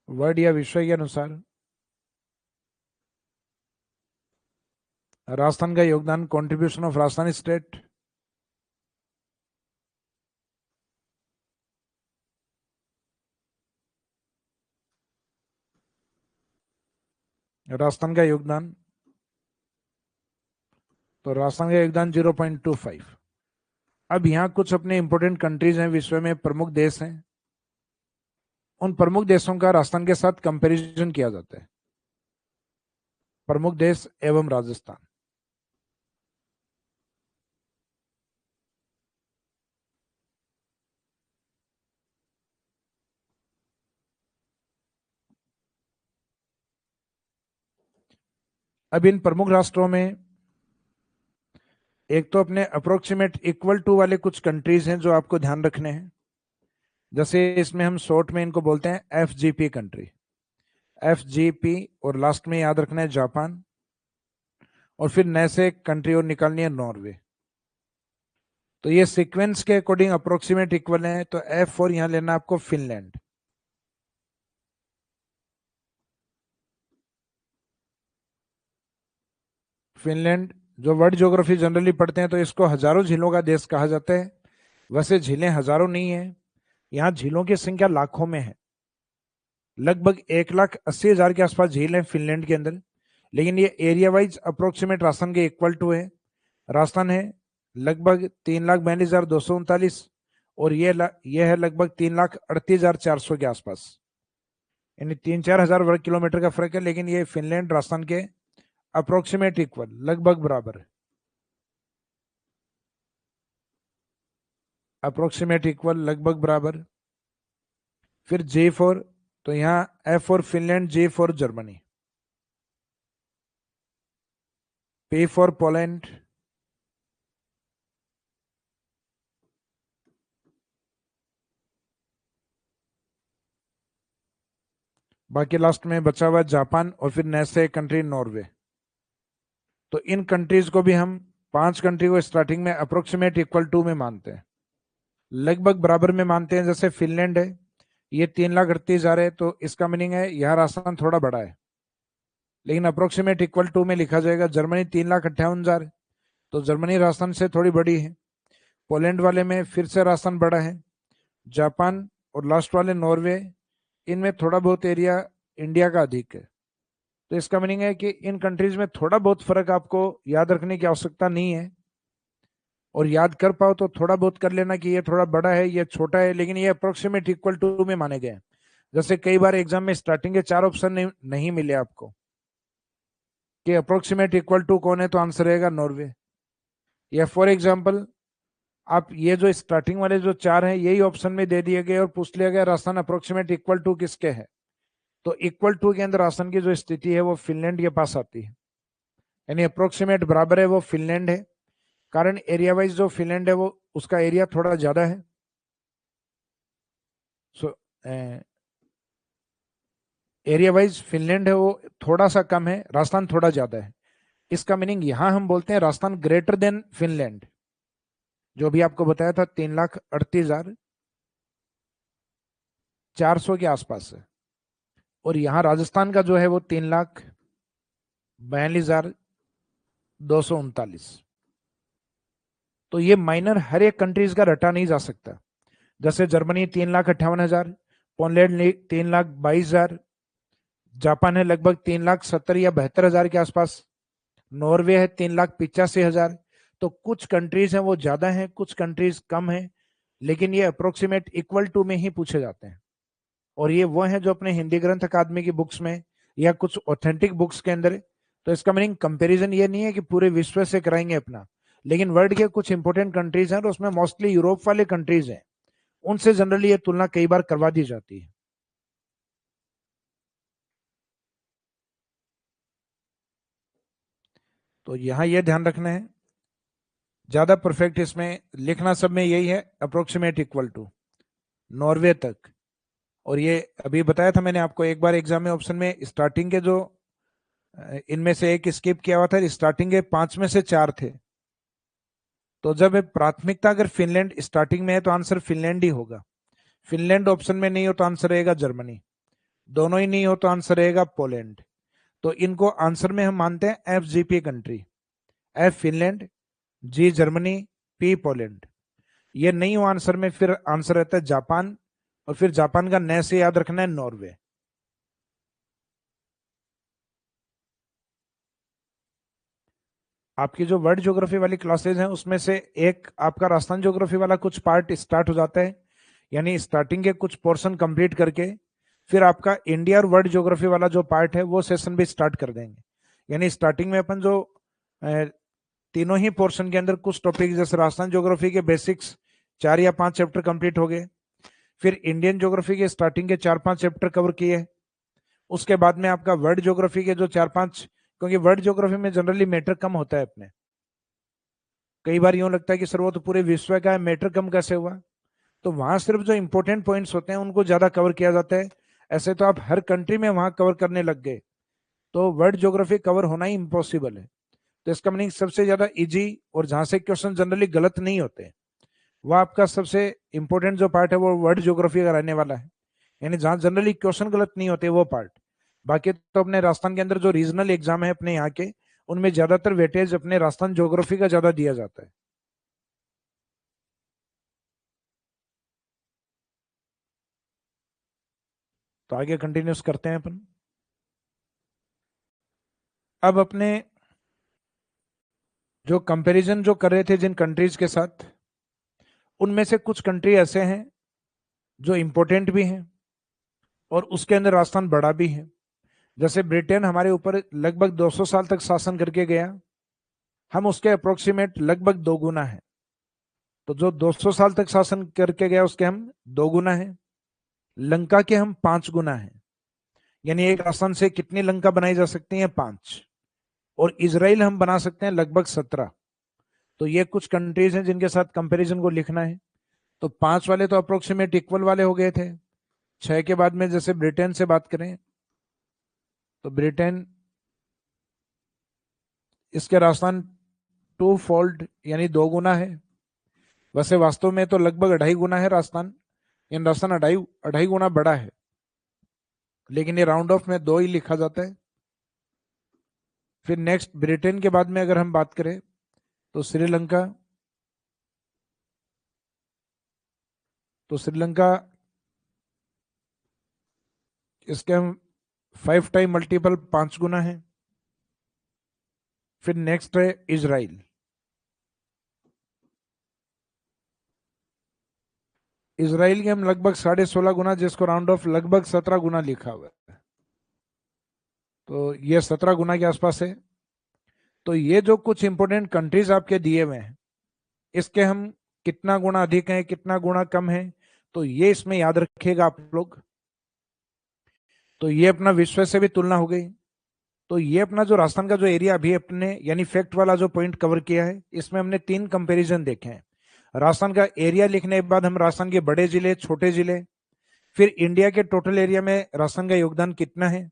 वर्ल्ड या विश्व के अनुसार राजस्थान का योगदान, contribution of Rajasthan state, Rajasthan का योगदान, तो राजस्थान का योगदान 0.25। अब यहाँ कुछ अपने इंपोर्टेंट कंट्रीज हैं, विश्व में प्रमुख देश हैं। उन प्रमुख देशों का राजस्थान के साथ कंपैरिजन किया जाता है। प्रमुख देश एवं राजस्थान। अब इन प्रमुख राष्ट्रों में एक तो अपने अप्रोक्सीमेट इक्वल टू वाले कुछ कंट्रीज हैं जो आपको ध्यान रखने हैं। जैसे इसमें हम शॉर्ट में इनको बोलते हैं एफजीपी कंट्री, एफजीपी, और लास्ट में याद रखना है जापान, और फिर नए से कंट्री और निकालनी है नॉर्वे। तो ये सीक्वेंस के अकॉर्डिंग अप्रोक्सीमेट इक्वल है, तो एफ और यहां लेना आपको फिनलैंड। फिनलैंड जो वर्ल्ड ज्योग्राफी जनरली पढ़ते हैं तो इसको हजारों झीलों का देश कहा जाता है। वैसे झीलें हजारों नहीं है, यहाँ झीलों की संख्या लाखों में है। लगभग 1,80,000 के आसपास झील है फिनलैंड के अंदर, लेकिन ये एरिया वाइज अप्रोक्सीमेट राजस्थान के इक्वल टू है। राजस्थान है लगभग 3,42,239 और ये है लगभग 3,38,400 के आसपास, यानी 3-4 हजार वर्ग किलोमीटर का फर्क है। लेकिन ये फिनलैंड राजस्थान के अप्रोक्सीमेट इक्वल, लगभग बराबर है, अप्रोक्सीमेट इक्वल, लगभग बराबर। फिर J4, तो यहाँ F for Finland, J for Germany, P for Poland, बाकी लास्ट में बचा हुआ जापान, और फिर नैसे कंट्री नॉर्वे। तो इन कंट्रीज को भी हम 5 कंट्री को स्टार्टिंग में अप्रोक्सीमेट इक्वल टू में मानते हैं, लगभग बराबर में मानते हैं। जैसे फिनलैंड है, ये 3,38,000 है, तो इसका मीनिंग है यहाँ राजस्थान थोड़ा बड़ा है, लेकिन अप्रोक्सीमेट इक्वल टू में लिखा जाएगा। जर्मनी 3,58,000, तो जर्मनी राजस्थान से थोड़ी बड़ी है। पोलैंड वाले में फिर से राजस्थान बड़ा है। जापान और लास्ट वाले नॉर्वे, इनमें थोड़ा बहुत एरिया इंडिया का अधिक है। तो इसका मीनिंग है कि इन कंट्रीज में थोड़ा बहुत फर्क आपको याद रखने की आवश्यकता नहीं है, और याद कर पाओ तो थोड़ा बहुत कर लेना कि ये थोड़ा बड़ा है, ये छोटा है, लेकिन ये अप्रोक्सीमेट इक्वल टू में माने गए हैं। जैसे कई बार एग्जाम में स्टार्टिंग के 4 ऑप्शन नहीं मिले आपको कि अप्रोक्सीमेट इक्वल टू कौन है, तो आंसर रहेगा नॉर्वे। या फॉर एग्जाम्पल आप ये जो स्टार्टिंग वाले जो 4 हैं यही ऑप्शन में दे दिए गए और पूछ लिया गया राजस्थान अप्रोक्सीमेट इक्वल टू किसके है, तो इक्वल टू के अंदर राजस्थान की जो स्थिति है वो फिनलैंड के पास आती है, यानी अप्रोक्सीमेट बराबर है वो फिनलैंड है। कारण एरिया वाइज जो फिनलैंड है वो उसका एरिया थोड़ा ज्यादा है। सो एरिया वाइज फिनलैंड है वो थोड़ा सा कम है, राजस्थान थोड़ा ज्यादा है। इसका मीनिंग यहां हम बोलते हैं राजस्थान ग्रेटर देन फिनलैंड, जो भी आपको बताया था 3,38,400 के आसपास है। और यहां राजस्थान का जो है वो 3,42,239। तो ये माइनर हर एक कंट्रीज का रटा नहीं जा सकता। जैसे जर्मनी 3,58,000, पोलैंड 3,22,000, जापान है लगभग 3,70,000 या 72,000 के आसपास, नॉर्वे है 3,85,000। तो कुछ कंट्रीज हैं वो ज्यादा हैं, कुछ कंट्रीज कम हैं, लेकिन ये अप्रोक्सीमेट इक्वल टू में ही पूछे जाते हैं। और ये वो हैं जो अपने हिंदी ग्रंथ अकादमी की बुक्स में या कुछ ऑथेंटिक बुक्स के अंदर। तो इसका मीनिंग कंपैरिजन ये नहीं है कि पूरे विश्व से कराएंगे अपना, लेकिन वर्ल्ड के कुछ इंपोर्टेंट कंट्रीज हैं और उसमें मोस्टली यूरोप वाले कंट्रीज हैं, उनसे जनरली ये तुलना कई बार करवा दी जाती है। तो यहां यह ध्यान रखना है, ज्यादा परफेक्ट इसमें लिखना सब में यही है, अप्रोक्सीमेट इक्वल टू नॉर्वे तक। और ये अभी बताया था मैंने आपको एक बार एग्जाम में ऑप्शन में, स्टार्टिंग के जो इनमें से एक स्किप किया हुआ था, स्टार्टिंग के 5 में से 4 थे। तो जब प्राथमिकता अगर फिनलैंड स्टार्टिंग में है तो आंसर फिनलैंड ही होगा। फिनलैंड ऑप्शन में नहीं हो तो आंसर रहेगा जर्मनी, दोनों ही नहीं हो तो आंसर रहेगा पोलैंड। तो इनको आंसर में हम मानते हैं एफजीपी कंट्री, एफ फिनलैंड, जी जर्मनी, पी पोलैंड। ये नहीं हो आंसर में, फिर आंसर रहता है जापान, और फिर जापान का नए से याद रखना है नॉर्वे। आपकी जो वर्ल्ड ज्योग्राफी वाली क्लासेज हैं उसमें से एक आपका राजस्थान ज्योग्राफी वाला कुछ पार्ट स्टार्ट हो जाता है, यानी स्टार्टिंग के कुछ पोर्शन कंप्लीट करके फिर आपका इंडिया और वर्ल्ड ज्योग्राफी वाला जो पार्ट है वो सेशन भी स्टार्ट कर देंगे। यानी स्टार्टिंग में अपन जो तीनों ही पोर्शन के अंदर कुछ टॉपिक जैसे राजस्थान ज्योग्राफी के बेसिक्स 4 या 5 चैप्टर कंप्लीट हो गए, फिर इंडियन ज्योग्राफी के स्टार्टिंग के 4-5 चैप्टर कवर किए, उसके बाद में आपका वर्ल्ड ज्योग्राफी के जो 4-5 क्योंकि वर्ल्ड ज्योग्राफी में जनरली मैटर कम होता है अपने। कई बार यूं लगता है कि सर वो तो पूरे विश्व का है, मैटर कम कैसे हुआ? तो वहां सिर्फ जो इंपॉर्टेंट पॉइंट्स होते हैं उनको ज्यादा कवर किया जाता है। ऐसे तो आप हर कंट्री में वहां कवर करने लग गए तो वर्ल्ड ज्योग्राफी कवर होना ही इम्पॉसिबल है। तो इसका मीनिंग सबसे ज्यादा इजी और जहां से क्वेश्चन जनरली गलत नहीं होते, वह आपका सबसे इंपॉर्टेंट जो पार्ट है वो वर्ल्ड ज्योग्राफी का रहने वाला है। यानी जहां जनरली क्वेश्चन गलत नहीं होते वो पार्ट। बाकी तो अपने राजस्थान के अंदर जो रीजनल एग्जाम है अपने यहाँ के, उनमें ज्यादातर वेटेज अपने राजस्थान ज्योग्राफी का ज्यादा दिया जाता है। तो आगे कंटिन्यूस करते हैं अपन। अब अपने जो कंपैरिजन जो कर रहे थे जिन कंट्रीज के साथ, उनमें से कुछ कंट्री ऐसे हैं जो इंपॉर्टेंट भी हैं और उसके अंदर राजस्थान बड़ा भी है। जैसे ब्रिटेन हमारे ऊपर लगभग 200 साल तक शासन करके गया, हम उसके अप्रोक्सीमेट लगभग दो गुना है। तो जो 200 साल तक शासन करके गया उसके हम दो गुना है। लंका के हम 5 गुना है। यानी एक राजस्थान से कितनी लंका बनाई जा सकती है? 5। और इसराइल हम बना सकते हैं लगभग 17। तो ये कुछ कंट्रीज हैं जिनके साथ कंपैरिजन को लिखना है। तो 5 वाले तो अप्रोक्सीमेट इक्वल वाले हो गए थे। 6 के बाद में जैसे ब्रिटेन से बात करें तो ब्रिटेन, इसके राजस्थान टू फोल्ड यानी दो गुना है। वैसे वास्तव में तो लगभग 2.5 गुना है राजस्थान। इन राजस्थान 2.5 गुना बड़ा है, लेकिन ये राउंड ऑफ में दो ही लिखा जाता है। फिर नेक्स्ट ब्रिटेन के बाद में अगर हम बात करें तो श्रीलंका। तो श्रीलंका, इसके हम 5 टाइम मल्टीपल 5 गुना है। फिर नेक्स्ट है इजराइल। इसराइल के हम लगभग 16.5 गुना, जिसको राउंड ऑफ लगभग 17 गुना लिखा हुआ है। तो ये 17 गुना के आसपास है। तो ये जो कुछ इंपोर्टेंट कंट्रीज आपके दिए हुए हैं, इसके हम कितना गुना अधिक है कितना गुना कम है, तो ये इसमें याद रखिएगा आप लोग। तो ये अपना विश्व से भी तुलना हो गई। तो ये अपना जो राजस्थान का जो एरिया अभी अपने यानी फैक्ट वाला जो पॉइंट कवर किया है, इसमें हमने 3 कंपैरिजन देखे हैं। राजस्थान का एरिया लिखने के बाद हम राजस्थान के बड़े जिले छोटे जिले, फिर इंडिया के टोटल एरिया में राजस्थान का योगदान कितना है,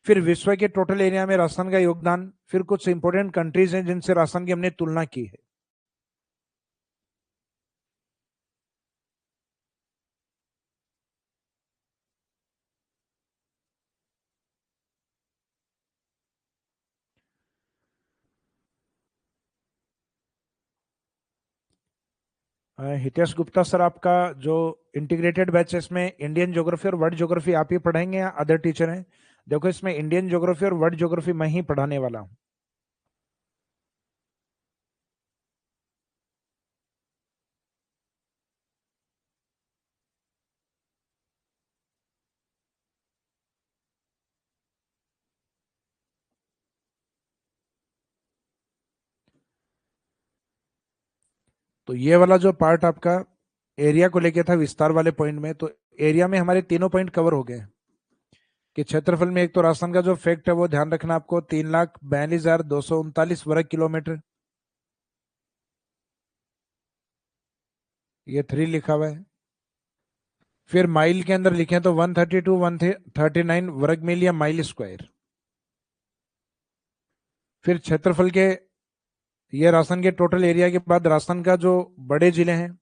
फिर विश्व के टोटल एरिया में राजस्थान का योगदान, फिर कुछ इंपोर्टेंट कंट्रीज हैं जिनसे राजस्थान की हमने तुलना की है। हितेश गुप्ता सर, आपका जो इंटीग्रेटेड बैच है इसमें इंडियन ज्योग्राफी और वर्ल्ड ज्योग्राफी आप ही पढ़ाएंगे या अदर टीचर हैं? देखो, इसमें इंडियन ज्योग्राफी और वर्ल्ड ज्योग्राफी मैं ही पढ़ाने वाला हूँ। तो ये वाला जो पार्ट आपका एरिया को लेके था विस्तार वाले पॉइंट में, तो एरिया में हमारे तीनों पॉइंट कवर हो गए। कि क्षेत्रफल में एक तो राजस्थान का जो फैक्ट है वो ध्यान रखना आपको, 3,42,239 वर्ग किलोमीटर। ये 3 लिखा हुआ है। फिर माइल के अंदर लिखे तो 132 139 वर्ग मील या माइल स्क्वायर। फिर क्षेत्रफल के, ये राजस्थान के टोटल एरिया के बाद राजस्थान का जो बड़े जिले हैं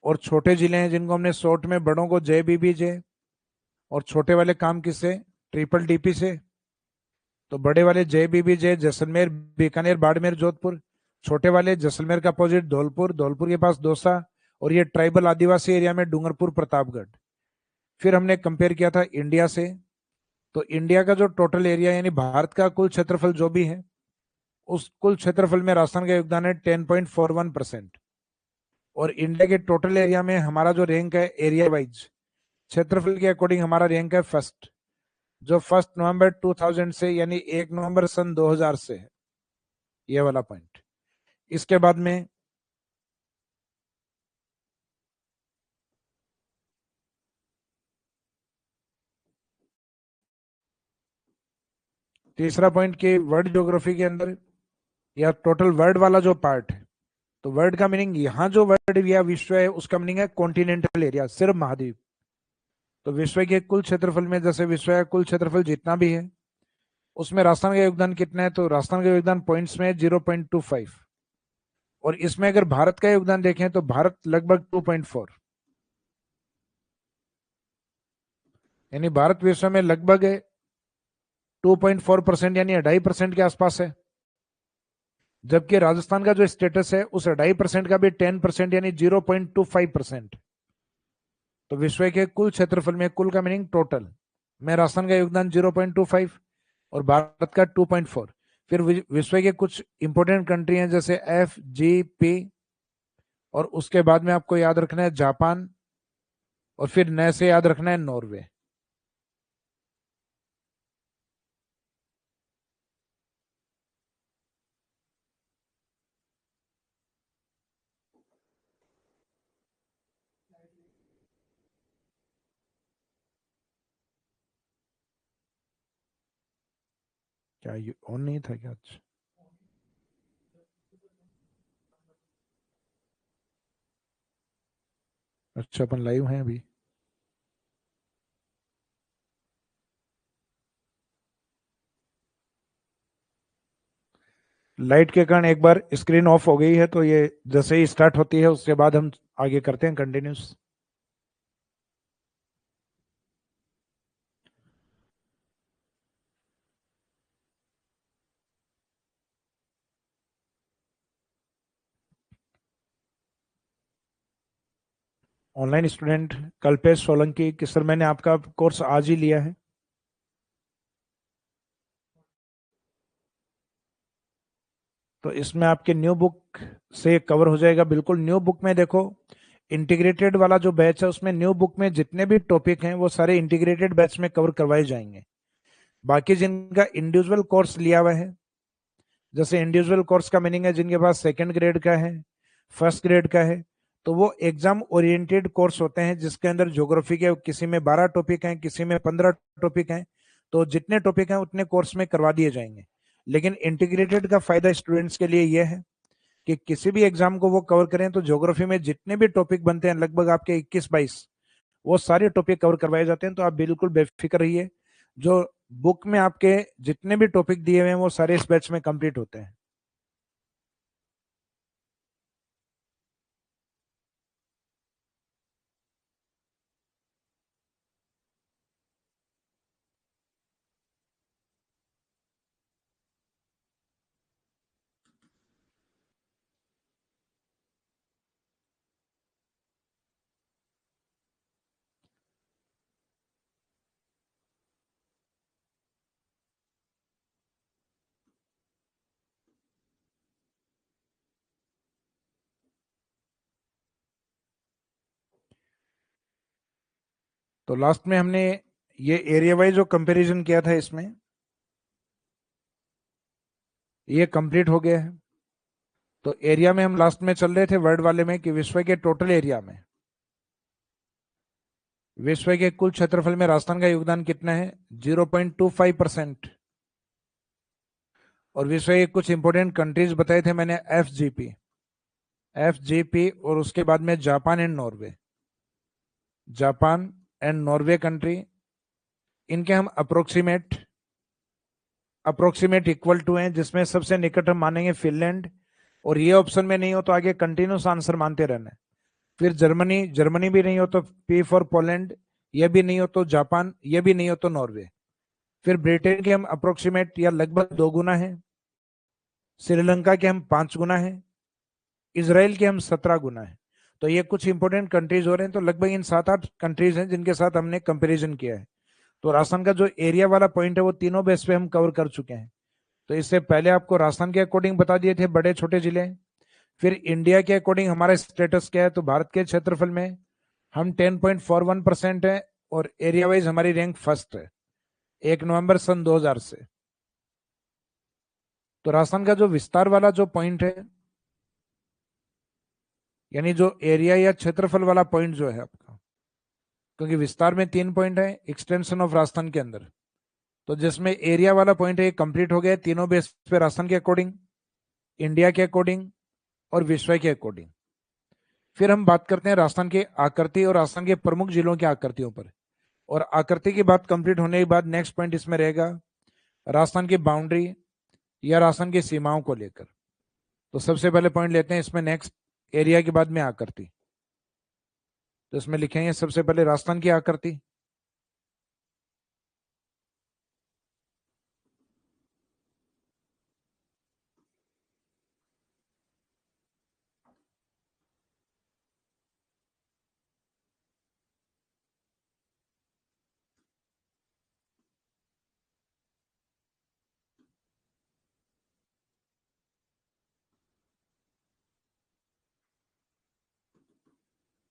और छोटे जिले हैं, जिनको हमने शॉर्ट में बड़ों को JBBJ और छोटे वाले काम किससे, ट्रिपल DP से। तो बड़े वाले JBBJ जैसलमेर बीकानेर बाड़मेर जोधपुर, छोटे वाले जैसलमेर का अपोजिट धौलपुर, धौलपुर के पास दौसा, और ये ट्राइबल आदिवासी एरिया में डूंगरपुर प्रतापगढ़। फिर हमने कंपेयर किया था इंडिया से। तो इंडिया का जो टोटल एरिया यानी भारत का कुल क्षेत्रफल जो भी है, उस कुल क्षेत्रफल में राजस्थान का योगदान है 10.41%। और इंडिया के टोटल एरिया में हमारा जो रैंक है एरिया वाइज क्षेत्रफल के अकॉर्डिंग हमारा रैंक है फर्स्ट, जो 1 नवंबर 2000 से यानी 1 नवंबर सन 2000 से है। ये वाला पॉइंट। इसके बाद में तीसरा पॉइंट कि वर्ल्ड ज्योग्राफी के अंदर या टोटल वर्ल्ड वाला जो पार्ट है, तो वर्ल्ड का मीनिंग यहाँ जो वर्ल्ड या विश्व है उसका मीनिंग है कॉन्टिनेंटल एरिया, सिर्फ महाद्वीप। तो विश्व के कुल क्षेत्रफल में जैसे विश्व का कुल क्षेत्रफल जितना भी है उसमें राजस्थान का योगदान कितना है, तो राजस्थान का योगदान पॉइंट्स में 0.25। और इसमें अगर भारत का योगदान देखें तो भारत लगभग 2.4, यानी भारत विश्व में लगभग 2.4% यानी 2.5% के आसपास है। जबकि राजस्थान का जो स्टेटस है उस 2.5% का भी 10% यानी 0.25%। तो विश्व के कुल क्षेत्रफल में, कुल का मीनिंग टोटल में, राजस्थान का योगदान 0.25 और भारत का 2.4। फिर विश्व के कुछ इंपोर्टेंट कंट्री हैं जैसे FGP, और उसके बाद में आपको याद रखना है जापान, और फिर नए से याद रखना है नॉर्वे। क्या ये ऑन नहीं था क्या आज? अच्छा, अपन लाइव हैं अभी। लाइट के कारण एक बार स्क्रीन ऑफ हो गई है, तो ये जैसे ही स्टार्ट होती है उसके बाद हम आगे करते हैं continuous. Online student Kalpesh Solanki कि सर मैंने आपका कोर्स आज ही लिया है। तो इसमें आपके न्यू बुक से कवर हो जाएगा, बिल्कुल न्यू बुक में देखो। इंटीग्रेटेड वाला जो बैच है उसमें न्यू बुक में जितने भी टॉपिक हैं वो सारे इंटीग्रेटेड बैच में कवर करवाए जाएंगे। बाकी जिनका इंडिविजुअल कोर्स लिया हुआ है, जैसे इंडिविजुअल कोर्स का मीनिंग है जिनके पास सेकंड ग्रेड का है, फर्स्ट ग्रेड का है, तो वो एग्जाम ओरिएंटेड कोर्स होते हैं जिसके अंदर ज्योग्राफी के किसी में 12 टॉपिक हैं, किसी में 15 टॉपिक हैं। तो जितने टॉपिक हैं उतने कोर्स में करवा दिए जाएंगे। लेकिन इंटीग्रेटेड का फायदा स्टूडेंट्स के लिए यह है कि किसी भी एग्जाम को वो कवर करें तो ज्योग्राफी में जितने भी टॉपिक बनते हैं लगभग आपके 21-22, वो सारे टॉपिक कवर करवाए जाते हैं। तो आप बिल्कुल बेफिक्र रहिए, जो बुक में आपके जितने भी टॉपिक दिए हुए हैं वो सारे इस बैच में कंप्लीट होते हैं। तो लास्ट में हमने ये एरिया वाइज जो कंपैरिजन किया था इसमें ये कंप्लीट हो गया है। तो एरिया में हम लास्ट में चल रहे थे वर्ल्ड वाले में कि विश्व के टोटल एरिया में, विश्व के कुल क्षेत्रफल में राजस्थान का योगदान कितना है, 0.25%। और विश्व के कुछ इंपोर्टेंट कंट्रीज बताए थे मैंने, एफ जी पी और उसके बाद में Japan and Norway, Japan and Norway country, इनके हम अप्रोक्सीमेट इक्वल टू हैं, जिसमें सबसे निकट हम मानेंगे फिनलैंड। और ये ऑप्शन में नहीं हो तो आगे कंटिन्यूस आंसर मानते रहना है। फिर जर्मनी, जर्मनी भी नहीं हो तो P फॉर पोलैंड, ये भी नहीं हो तो जापान, ये भी नहीं हो तो नॉर्वे। फिर ब्रिटेन के हम अप्रोक्सीमेट या लगभग 2 गुना है, श्रीलंका के हम 5 गुना है, इसराइल के हम 17 गुना है। तो ये कुछ इंपोर्टेंट कंट्रीज हो रहे हैं, तो लगभग इन 7-8 कंट्रीज हैं जिनके साथ हमने कंपेरिजन किया है। तो राजस्थान का जो एरिया वाला पॉइंट है वो तीनों बेस पे हम कवर कर चुके हैं। तो इससे पहले आपको राजस्थान के अकॉर्डिंग बता दिए थे बड़े छोटे जिले। फिर इंडिया के अकॉर्डिंग हमारा स्टेटस क्या है, तो भारत के क्षेत्रफल में हम 10.41% है और एरिया वाइज हमारी रैंक फर्स्ट है 1 नवंबर सन 2000 से। तो राजस्थान का जो विस्तार वाला जो पॉइंट है, यानी जो एरिया या क्षेत्रफल वाला पॉइंट जो है आपका, क्योंकि विस्तार में 3 पॉइंट है एक्सटेंशन ऑफ राजस्थान के अंदर, तो जिसमें एरिया वाला पॉइंट है कंप्लीट हो गया तीनों बेस पे, राजस्थान के अकॉर्डिंग, इंडिया के अकॉर्डिंग और विश्व के अकॉर्डिंग। फिर हम बात करते हैं राजस्थान की आकृति और राजस्थान के प्रमुख जिलों की आकृतियों पर। और आकृति की बात कंप्लीट होने के बाद नेक्स्ट पॉइंट इसमें रहेगा राजस्थान की बाउंड्री या राजस्थान की सीमाओं को लेकर। तो सबसे पहले पॉइंट लेते हैं इसमें नेक्स्ट, एरिया के बाद में आकृति। तो इसमें लिखेंगे सबसे पहले राजस्थान की आकृति।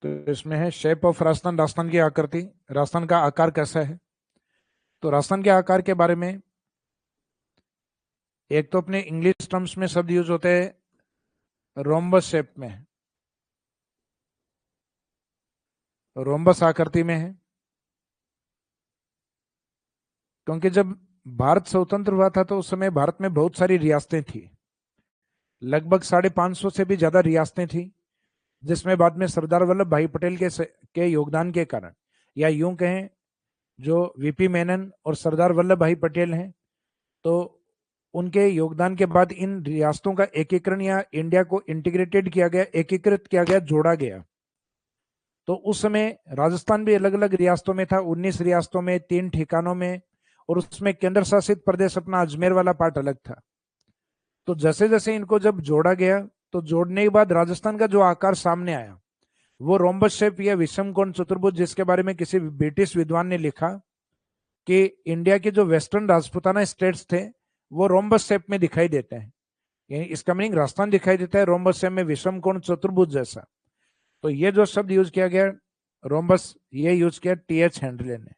तो इसमें है शेप ऑफ राजस्थान, राजस्थान की आकृति, राजस्थान का आकार कैसा है। तो राजस्थान के आकार के बारे में एक तो अपने इंग्लिश टर्म्स में शब्द यूज होते हैं रोम्बस शेप में, रोम्बस आकृति में है। क्योंकि जब भारत स्वतंत्र हुआ था तो उस समय भारत में बहुत सारी रियासतें थी, लगभग 550 से भी ज्यादा रियासतें थी, जिसमें बाद में सरदार वल्लभ भाई पटेल के योगदान के कारण, या यूं कहें जो वीपी मेनन और सरदार वल्लभ भाई पटेल हैं, तो उनके योगदान के बाद इन रियासतों का एकीकरण या इंडिया को इंटीग्रेटेड किया गया, एकीकृत किया गया, जोड़ा गया। तो उस समय राजस्थान भी अलग अलग रियासतों में था, 19 रियासतों में, 3 ठिकानों में, और उसमें केंद्र शासित प्रदेश अपना अजमेर वाला पार्ट अलग था। तो जैसे जैसे इनको जब जोड़ा गया, तो जोड़ने के बाद राजस्थान का जो आकार सामने आया वो रोम्बस शेप या विषम कोण चतुर्भुज, जिसके बारे में किसी ब्रिटिश विद्वान ने लिखा कि इंडिया के जो वेस्टर्न राजपूताना स्टेट्स थे वो रोम्बस शेप में दिखाई देते हैं, यानी इसका मीनिंग राजस्थान दिखाई देता है रोम्बस शेप में, विषम कोण चतुर्भुज जैसा। तो ये जो शब्द यूज किया गया रोम्बस, ये यूज किया टीएच हेनले ने,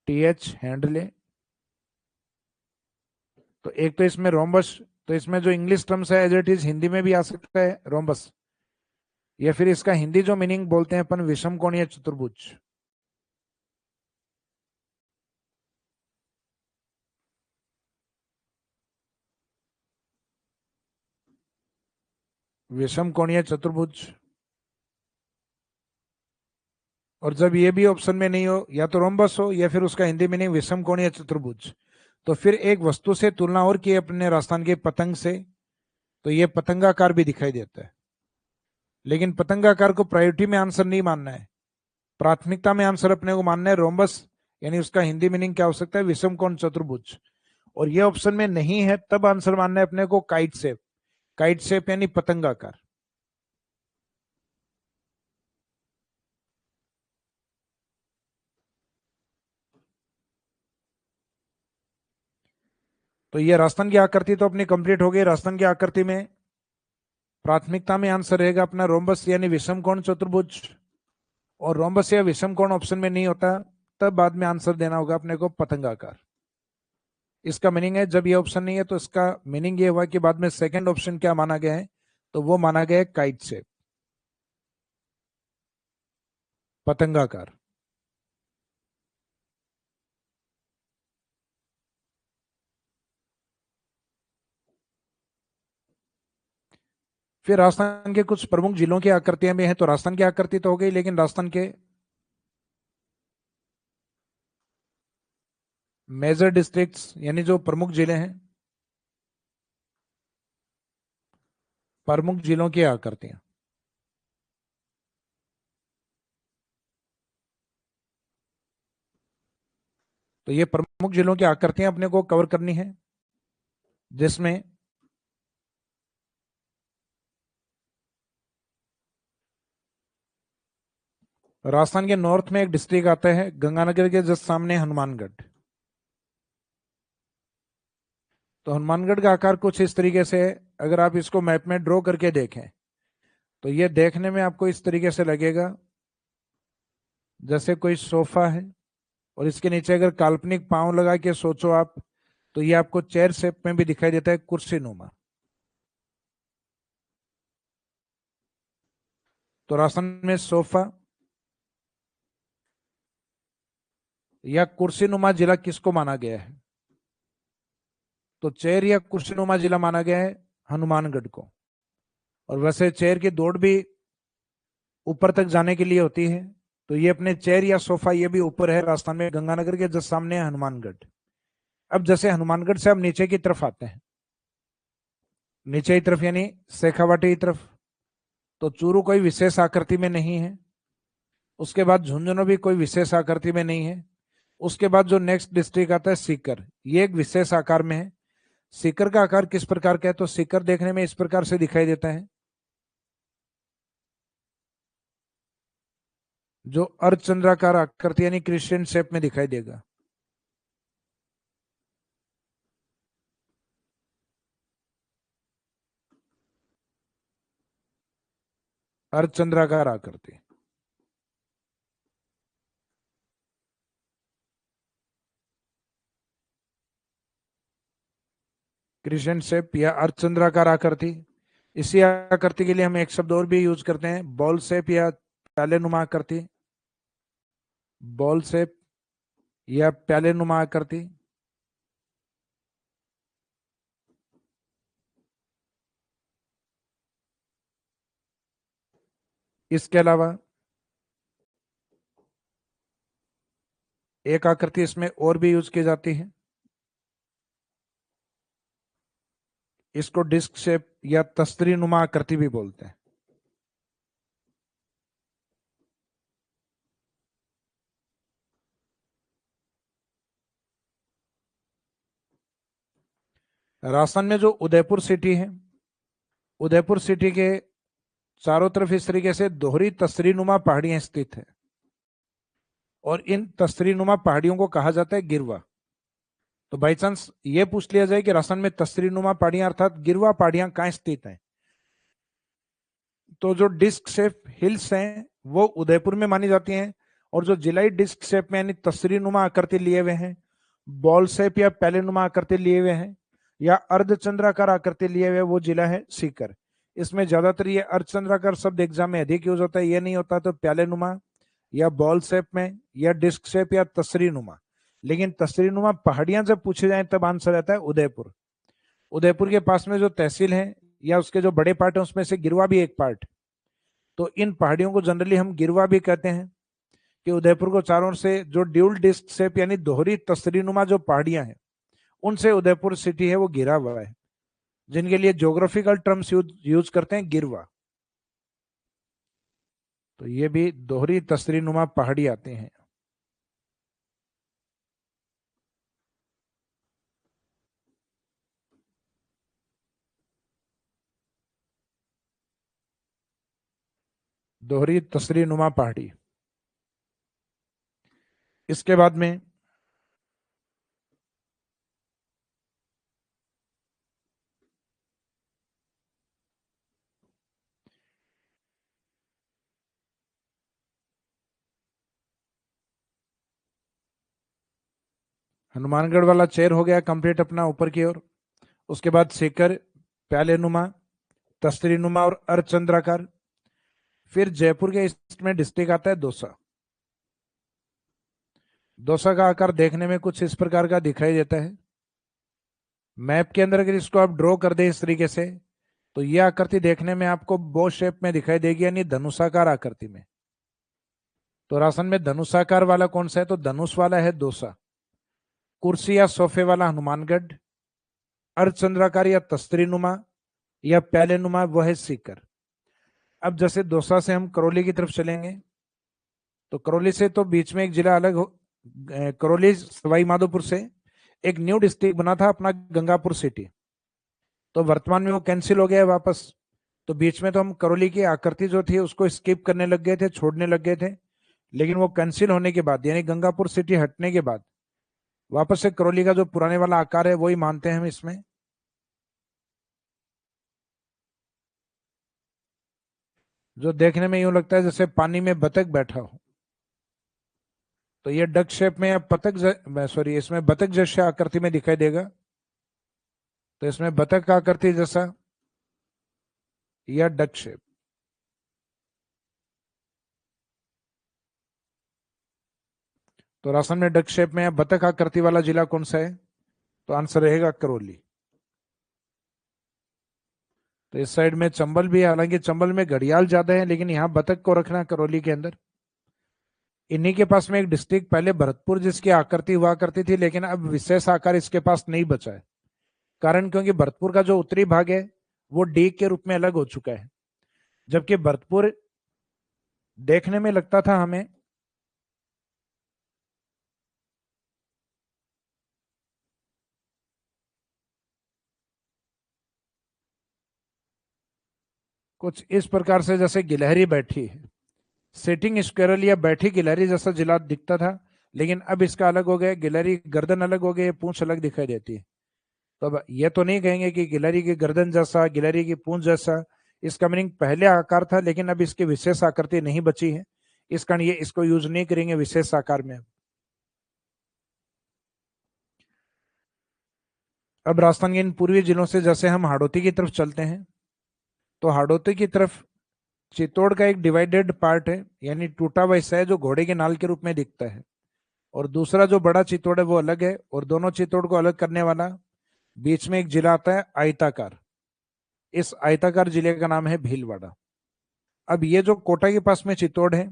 टीएच हेनले। तो एक तो इसमें रोम्बस, तो इसमें जो इंग्लिश टर्म्स है एज इट इज हिंदी में भी आ सकता है रोम्बस, या फिर इसका हिंदी जो मीनिंग बोलते हैं अपन विषम कोणीय चतुर्भुज। विषम कोणीय चतुर्भुज। और जब ये भी ऑप्शन में नहीं हो, या तो रोम्बस हो या फिर उसका हिंदी मीनिंग विषम कोणीय चतुर्भुज, तो फिर एक वस्तु से तुलना और की अपने राजस्थान के पतंग से, तो ये पतंगाकार भी दिखाई देता है। लेकिन पतंगाकार को प्रायोरिटी में आंसर नहीं मानना है, प्राथमिकता में आंसर अपने को मानना है रोम्बस, यानी उसका हिंदी मीनिंग क्या हो सकता है विषम कोण चतुर्भुज। और ये ऑप्शन में नहीं है तब आंसर मानना है अपने को काइट शेप, काइट शेप यानी पतंगाकार। तो ये राजस्थान की आकृति तो अपनी कंप्लीट हो गई। राजस्थान की आकृति में प्राथमिकता में आंसर रहेगा अपना रोम्बस यानी विषम कोण चतुर्भुज, और रोम्बस या विषम कोण ऑप्शन में नहीं होता तब बाद में आंसर देना होगा अपने को पतंगाकार। इसका मीनिंग है जब ये ऑप्शन नहीं है तो इसका मीनिंग ये हुआ कि बाद में सेकंड ऑप्शन क्या माना गया है, तो वो माना गया है काइट शेप, पतंगाकार। फिर राजस्थान के कुछ प्रमुख जिलों की आकृतियां भी हैं। तो राजस्थान की आकृति तो हो गई, लेकिन राजस्थान के मेजर डिस्ट्रिक्ट्स यानी जो प्रमुख जिले हैं, प्रमुख जिलों की आकृतियां। तो ये प्रमुख जिलों की आकृतियां अपने को कवर करनी है, जिसमें राजस्थान के नॉर्थ में एक डिस्ट्रिक्ट आता है गंगानगर के जस्ट सामने हनुमानगढ़। तो हनुमानगढ़ का आकार कुछ इस तरीके से है, अगर आप इसको मैप में ड्रॉ करके देखें तो ये देखने में आपको इस तरीके से लगेगा जैसे कोई सोफा है, और इसके नीचे अगर काल्पनिक पांव लगा के सोचो आप, तो ये आपको चेयर शेप में भी दिखाई देता है, कुर्सी नुमा। तो राजस्थान में सोफा, या कुर्सीनुमा जिला किसको माना गया है? तो चेर या कुर्सीनुमा जिला माना गया है हनुमानगढ़ को। और वैसे चेर की दौड़ भी ऊपर तक जाने के लिए होती है, तो ये अपने चेर या सोफा ये भी ऊपर है राजस्थान में, गंगानगर के जस्ट सामने है हनुमानगढ़। अब जैसे हनुमानगढ़ से हम नीचे की तरफ आते हैं, नीचे की तरफ यानी शेखावाटी की तरफ, तो चूरू कोई विशेष आकृति में नहीं है। उसके बाद झुंझुनू भी कोई विशेष आकृति में नहीं है। उसके बाद जो नेक्स्ट डिस्ट्रिक्ट आता है सीकर, ये एक विशेष आकार में है। सीकर का आकार किस प्रकार का है? तो सीकर देखने में इस प्रकार से दिखाई देता है, जो अर्धचंद्राकार आकृति यानी क्रिस्टियन शेप में दिखाई देगा। अर्धचंद्राकार आकृति, क्रिस्टियन शेप या अर्धचंद्राकार आकृति। इसी आकृति के लिए हम एक शब्द और भी यूज करते हैं, बॉल शेप या प्यालेनुमा आकृति। बॉल शेप या प्यालेनुमा आकृति। इसके अलावा एक आकृति इसमें और भी यूज की जाती है, इसको डिस्क शेप या तस्तरी नुमा आकृति भी बोलते हैं। राजस्थान में जो उदयपुर सिटी है, उदयपुर सिटी के चारों तरफ इस तरीके से दोहरी तस्तरी नुमा पहाड़ियां स्थित है, और इन तस्तरी नुमा पहाड़ियों को कहा जाता है गिरवा। तो बाई चांस ये पूछ लिया जाए कि राजस्थान में तस्तरी नुमा पहाड़ियां अर्थात गिरवा पहाड़ियां कहां स्थित हैं, तो जो डिस्क शेप हिल्स हैं वो उदयपुर में मानी जाती हैं, और जो जिलाई डिस्क शेप में यानी तस्तरी नुमा आकृति लिए हुए हैं, बॉल शेप या पैलेनुमा आकृति लिए हुए हैं, या अर्धचंद्राकार आकृति लिए हुए, वो जिला है सीकर। इसमें ज्यादातर ये अर्धचंद्राकार शब्द एग्जाम में अधिक यूज होता है, ये नहीं होता तो प्यालेनुमा या बॉल शेप में या डिस्क शेप या तस्री नुमा। लेकिन तस्री नुमा पहाड़ियां जब पूछे जाए तब आंसर रहता है उदयपुर। उदयपुर के पास में जो तहसील है या उसके जो बड़े पार्ट है उसमें से गिरवा भी एक पार्ट, तो इन पहाड़ियों को जनरली हम गिरवा भी कहते हैं, कि उदयपुर को चारों ओर से जो ड्यूल डिस्क शेप यानी दोहरी तस्तरीनुमा जो पहाड़ियां हैं उनसे उदयपुर सिटी है वो घिरा हुआ है, जिनके लिए ज्योग्राफिकल टर्म्स यूज करते हैं गिरवा। तो ये भी दोहरी तस्तरीनुमा पहाड़ी आते हैं। दोहरी तस्तरीनुमा पहाड़ी। इसके बाद में हनुमानगढ़ वाला चेर हो गया कंप्लीट अपना ऊपर की ओर। उसके बाद सीकर, प्यालेनुमा, तस्तरीनुमा और अर्धचंद्राकार। फिर जयपुर के ईस्ट में डिस्ट्रिक्ट आता है दौसा। दौसा का आकार देखने में कुछ इस प्रकार का दिखाई देता है। मैप के अंदर अगर इसको आप ड्रॉ कर दें इस तरीके से, तो यह आकृति देखने में आपको बो शेप में दिखाई देगी यानी धनुषाकार आकृति में। तो राजस्थान में धनुषाकार वाला कौन सा है? तो धनुष वाला है दौसा। कुर्सी या सोफे वाला हनुमानगढ़। अर्धचंद्राकार या तस्तरीनुमा या प्यालेनुमा वो है सीकर। अब जैसे दौसा से हम करौली की तरफ चलेंगे, तो करौली से तो बीच में एक जिला अलग हो, करौली सवाई माधोपुर से एक न्यू डिस्ट्रिक्ट बना था अपना गंगापुर सिटी, तो वर्तमान में वो कैंसिल हो गया है वापस। तो बीच में तो हम करौली की आकृति जो थी उसको स्किप करने लग गए थे, छोड़ने लग गए थे, लेकिन वो कैंसिल होने के बाद यानी गंगापुर सिटी हटने के बाद वापस से करौली का जो पुराने वाला आकार है वही मानते हैं हम इसमें। जो देखने में यूं लगता है जैसे पानी में बतख बैठा हो, तो ये डक शेप में या पतक सॉरी इसमें बतख जैसे आकृति में दिखाई देगा। तो इसमें बतख आकृति जैसा या डक शेप। तो राजस्थान में डक शेप में बतख आकृति वाला जिला कौन सा है? तो आंसर रहेगा करौली। तो इस साइड में चंबल भी है, हालांकि चंबल में घड़ियाल ज्यादा है, लेकिन यहाँ बतख को रखना करौली के अंदर। इन्हीं के पास में एक डिस्ट्रिक्ट पहले भरतपुर जिसकी आकृति हुआ करती थी, लेकिन अब विशेष आकार इसके पास नहीं बचा है। कारण क्योंकि भरतपुर का जो उत्तरी भाग है वो डी के रूप में अलग हो चुका है, जबकि भरतपुर देखने में लगता था हमें कुछ इस प्रकार से जैसे गिलहरी बैठी है, सिटिंग स्क्वेरल या बैठी गिलहरी जैसा जिला दिखता था, लेकिन अब इसका अलग हो गया, गिलहरी गर्दन अलग हो गई, पूंछ अलग दिखाई देती है। तो अब ये तो नहीं कहेंगे कि गिलहरी की गर्दन जैसा, गिलहरी की पूंछ जैसा। इसका मीनिंग पहले आकार था, लेकिन अब इसकी विशेष आकृति नहीं बची है, इस कारण ये इसको यूज नहीं करेंगे विशेष आकार में। अब राजस्थान के इन पूर्वी जिलों से जैसे हम हाड़ौती की तरफ चलते हैं, तो हाड़ौती की तरफ चित्तौड़ का एक डिवाइडेड पार्ट है, यानी टूटा हुआ हिस्सा है जो घोड़े के नाल के रूप में दिखता है, और दूसरा जो बड़ा चित्तौड़ है वो अलग है, और दोनों चित्तौड़ को अलग करने वाला बीच में एक जिला आता है आयताकार। इस आयताकार जिले का नाम है भीलवाड़ा। अब ये जो कोटा के पास में चित्तौड़ है,